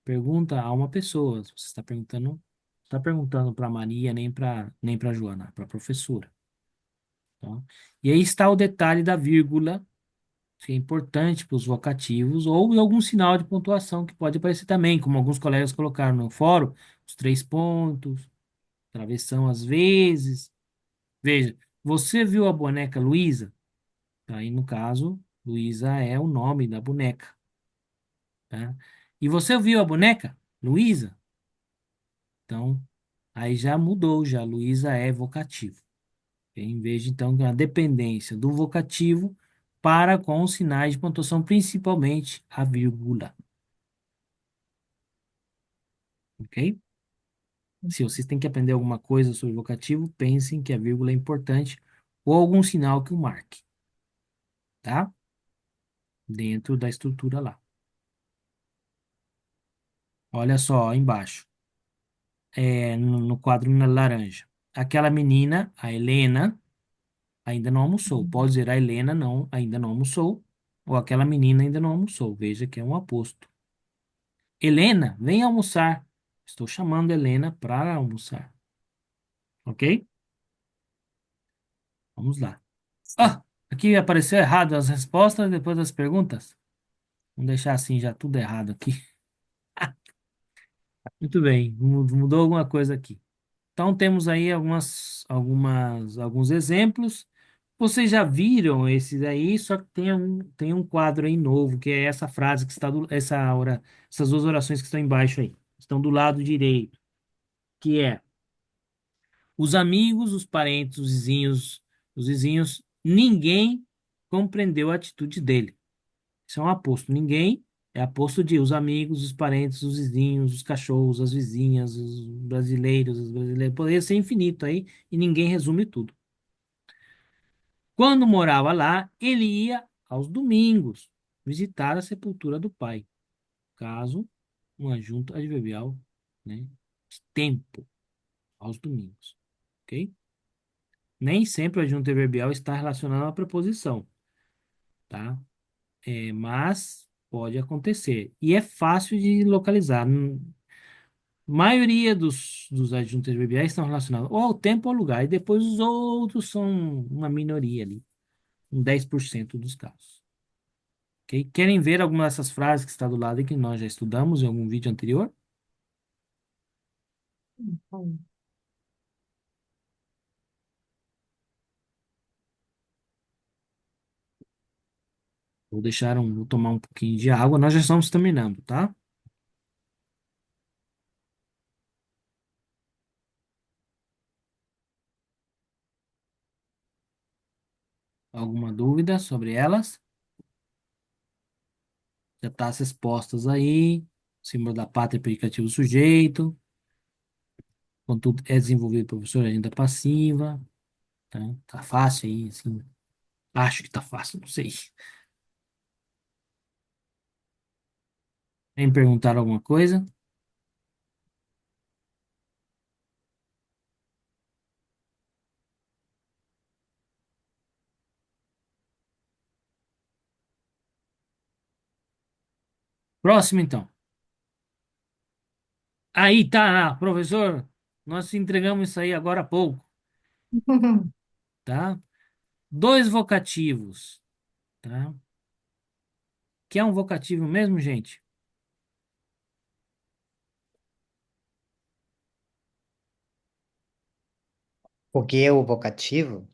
Pergunta a uma pessoa. Você está perguntando para Maria, nem para Joana, para a professora. Tá? E aí está o detalhe da vírgula, que é importante para os vocativos, ou algum sinal de pontuação que pode aparecer também, como alguns colegas colocaram no fórum, os 3 pontos, travessão às vezes. Veja, você viu a boneca Luísa? Aí, no caso, Luísa é o nome da boneca, tá? E você viu a boneca? Luísa? Então, aí já mudou, já Luísa é vocativo. Em vez de, então, a dependência do vocativo para com os sinais de pontuação, principalmente a vírgula. Ok? Se vocês têm que aprender alguma coisa sobre vocativo, pensem que a vírgula é importante ou algum sinal que o marque, tá? Dentro da estrutura lá. Olha só, ó, embaixo, no quadro na laranja. Aquela menina, a Helena, ainda não almoçou. Pode dizer a Helena não, ainda não almoçou, ou aquela menina ainda não almoçou. Veja que é um aposto. Helena, vem almoçar. Estou chamando Helena para almoçar. Ok? Vamos lá. Ah, aqui apareceu errado as respostas depois das perguntas. Vamos deixar assim já tudo errado aqui. Muito bem, mudou alguma coisa aqui. Então temos aí alguns exemplos. Vocês já viram esses aí, só que tem um quadro aí novo, que é essa frase que está essas duas orações que estão embaixo aí. Estão do lado direito, que é: os amigos, os parentes, os vizinhos, ninguém compreendeu a atitude dele. Isso é um aposto. Ninguém é aposto de os amigos, os parentes, os vizinhos, os cachorros, as vizinhas, os brasileiros. Poderia ser infinito aí e ninguém resume tudo. Quando morava lá, ele ia aos domingos visitar a sepultura do pai. Caso, um adjunto adverbial, né, de tempo, aos domingos. Ok? Nem sempre o adjunto adverbial está relacionado à preposição, tá? Mas pode acontecer. E é fácil de localizar. Maioria dos adjuntos adverbiais estão relacionados ou ao tempo ou ao lugar, e depois os outros são uma minoria ali, um 10% dos casos. Ok? Querem ver alguma dessas frases que está do lado e que nós já estudamos em algum vídeo anterior? Vou tomar um pouquinho de água, nós já estamos terminando, tá? Alguma dúvida sobre elas? Já está as respostas aí. Símbolo da pátria, predicativo, sujeito. Contudo, é desenvolvido pelo professor agenda passiva. Tá fácil aí, assim. Acho que tá fácil, não sei. Querem perguntar alguma coisa? Próximo, então. Aí tá, professor. Nós entregamos isso aí agora há pouco, tá? Dois vocativos, tá? Que é um vocativo mesmo, gente? O que é o vocativo?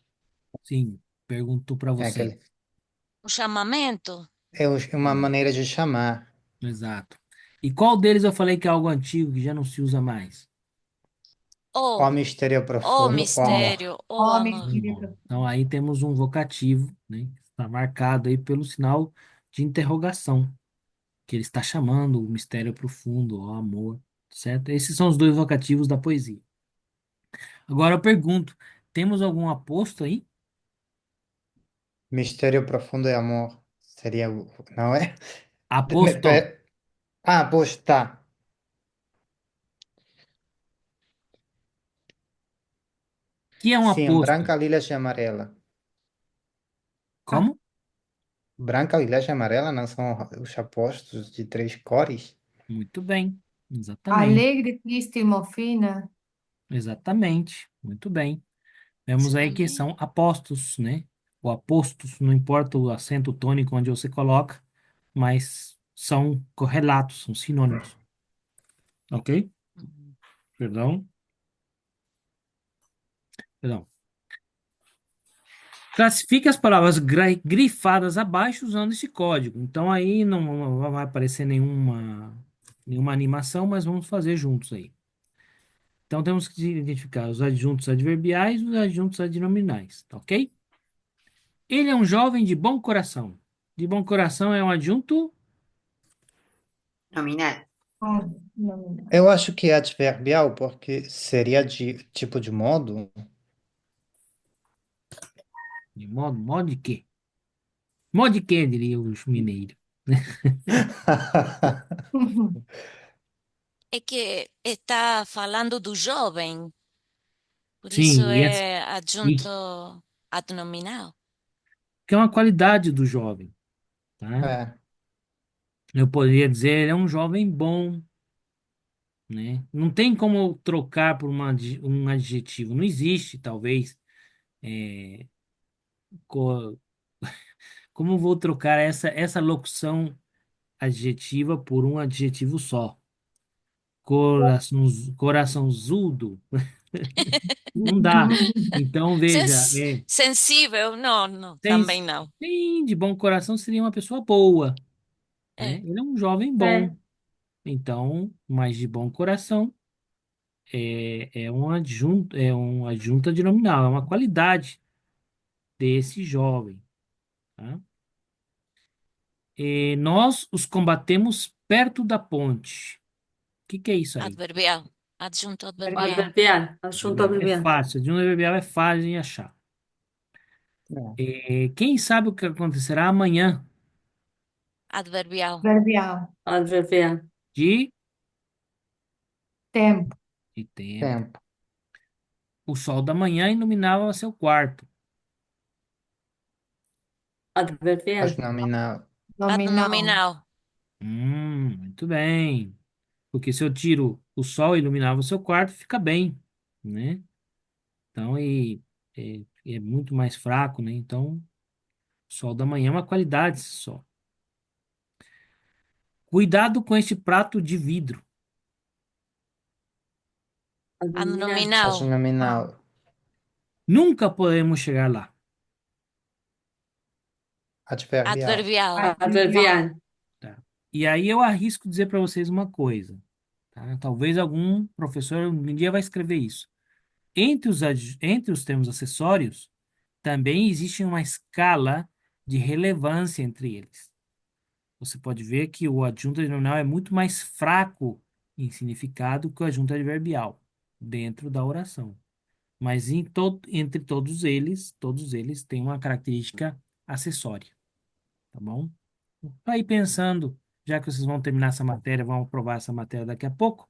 Sim, pergunto para É você. aquele, O chamamento? uma maneira de chamar. Exato. E qual deles eu falei que é algo antigo, que já não se usa mais? Ó O, mistério o profundo, ó amor. mistério, o Oh, amor. Amor. Então aí temos um vocativo, né? Está marcado aí pelo sinal de interrogação, que ele está chamando o mistério profundo, o amor, certo? Esses são os dois vocativos da poesia. Agora eu pergunto, temos algum aposto aí? Mistério profundo e amor. Seria o. Não é? Aposto. Ah, pois tá. Que é um Sim, aposto? branca, lilás e amarela. Como? Branca, lilás e amarela não são os apostos de três cores? Muito bem. Exatamente. alegre, triste y mofina. Exatamente. Muito bem. Vemos aí que Excelente. são apostos, né? O apostos, não importa o acento tônico onde você coloca, mas são correlatos, são sinônimos. Ok? Uhum. Perdão. Perdão. Classifique as palavras grifadas abaixo usando esse código. Então aí não vai aparecer nenhuma animação, mas vamos fazer juntos aí. Então temos que identificar os adjuntos adverbiais e os adjuntos adnominais, tá ok? Ele é um jovem de bom coração. De bom coração é um adjunto Nominal. Ah, no, no. Eu acho que é adverbial, porque seria de tipo de modo. de modo de quê? Modo de quê, diria os mineiros. É que está falando do jovem, por isso Sim, é e adjunto adnominal. que é uma qualidade do jovem, tá? É, Eu poderia dizer, ele é um jovem bom, né? Não tem como trocar por um adjetivo, não existe, talvez. é, co- como vou trocar essa locução adjetiva por um adjetivo só? Coraçãozudo, não dá. Então, veja, Sensível? Não, não, tem, também não. tem de bom coração seria uma pessoa boa, né? É, Ele é um jovem É, bom. Então, mas de bom coração é um adjunto adnominal, é uma qualidade desse jovem, tá? E nós os combatemos perto da ponte. O que é isso aí? adverbial. Adjunto adverbial. adverbial, asunto É adverbial. fácil, adjunto adverbial é fácil de achar. é. Quem sabe o que acontecerá amanhã Adverbial. Verbial. Adverbial, de, Tempo. de tempo? Tempo. O sol da manhã iluminava seu quarto. adverbial, Mas nominal. Nominal. Adnominal. Muito bem. Porque se eu tiro o sol e iluminava o seu quarto, fica bem, né? Então, é muito mais fraco, né? Então, o sol da manhã é uma qualidade só. Cuidado com este prato de vidro. adnominal, Mas Adnominal. nominal. Nunca podemos chegar lá, Adverbial. Adverbial. adverbial, tá? E aí eu arrisco dizer para vocês uma coisa, tá? Talvez algum professor um dia vai escrever isso. Entre os termos acessórios, também existe uma escala de relevância entre eles. Você pode ver que o adjunto adnominal é muito mais fraco em significado que o adjunto adverbial dentro da oração. Mas entre todos eles têm uma característica acessória, tá bom? Aí pensando, já que vocês vão terminar essa matéria, vão aprovar essa matéria daqui a pouco,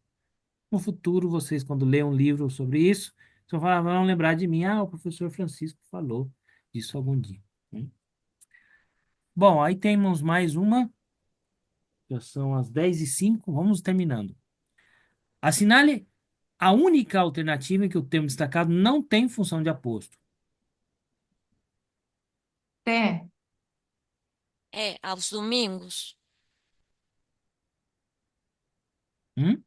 no futuro, vocês, quando lerem um livro sobre isso, vão lembrar de mim, o professor Francisco falou disso algum dia, né? Bom, aí temos mais uma Já são as 10h05, vamos terminando. Assinale a única alternativa em que o termo destacado não tem função de aposto. T. É, aos domingos. Hum?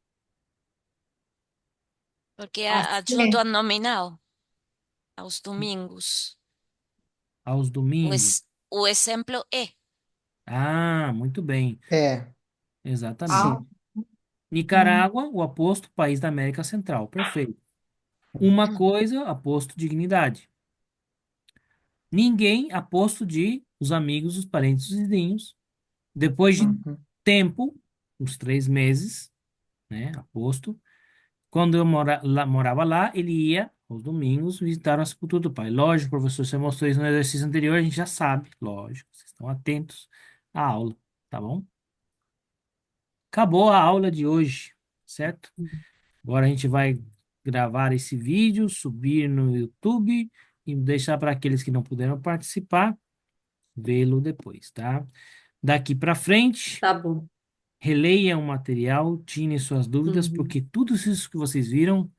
Porque é A adjunto C. a nominal. Aos domingos. Aos domingos. O exemplo é. Ah, muito bem. É, Exatamente. A. sim. Nicarágua, o aposto país da América Central. Perfeito. Uma coisa, aposto dignidade. Ninguém, aposto de os amigos, os parentes, os vizinhos. Depois de Uhum. tempo, uns 3 meses, né? Aposto. Quando eu morava lá, ele ia aos domingos visitar a sepultura do pai. Lógico, professor, você mostrou isso no exercício anterior, a gente já sabe, lógico, vocês estão atentos à aula, tá bom? Acabou a aula de hoje, certo? Agora a gente vai gravar esse vídeo, subir no YouTube e deixar para aqueles que não puderam participar, vê-lo depois, tá? Daqui para frente, Tá bom. releia o material, tire suas dúvidas, Uhum. porque tudo isso que vocês viram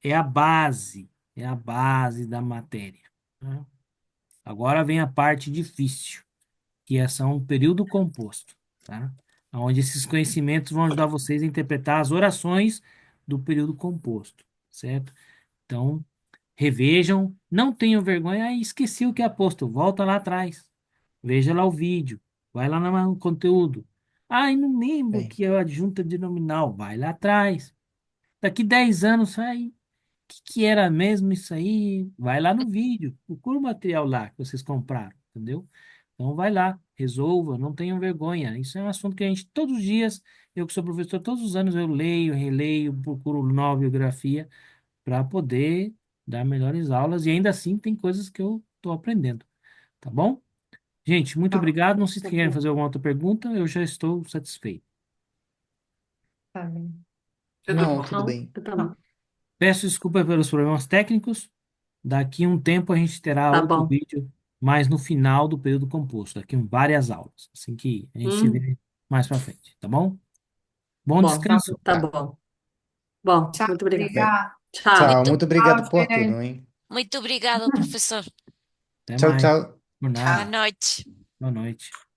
é a base da matéria, tá? Agora vem a parte difícil, que são o período composto, tá? Onde esses conhecimentos vão ajudar vocês a interpretar as orações do período composto, certo? Então, revejam, não tenham vergonha, esqueci o que é posto, volta lá atrás, veja lá o vídeo, vai lá no conteúdo. Não lembro Bem, que é a adjunta de nominal, vai lá atrás. Daqui 10 anos, que era mesmo isso aí? Vai lá no vídeo, procura o material lá que vocês compraram, entendeu? Então vai lá, resolva, não tenham vergonha. Isso é um assunto que a gente, todos os dias, eu que sou professor, todos os anos eu leio, releio, procuro nova biografia para poder dar melhores aulas e ainda assim tem coisas que eu estou aprendendo, tá bom? Gente, muito Tá, obrigado. Não sei se Tá querem bom. fazer alguma outra pergunta, eu já estou satisfeito. tá bien. não, tudo Não, bem. tá bom. Peço desculpa pelos problemas técnicos. Daqui um tempo a gente terá Tá outro bom. vídeo, mais no final do período composto, daqui várias aulas, assim que a gente se Hum, vê mais para frente, tá bom? Bom bom, descanso. tá Tá. bom. Bom, Chao, muito obrigada. Bem, obrigada. Tchau. tchau, Muito, muito Chao, obrigado por tudo, Fede. hein? muito obrigado, professor. Até Tchau, mais. tchau. Por Boa Chao. nada. noite. Boa noite.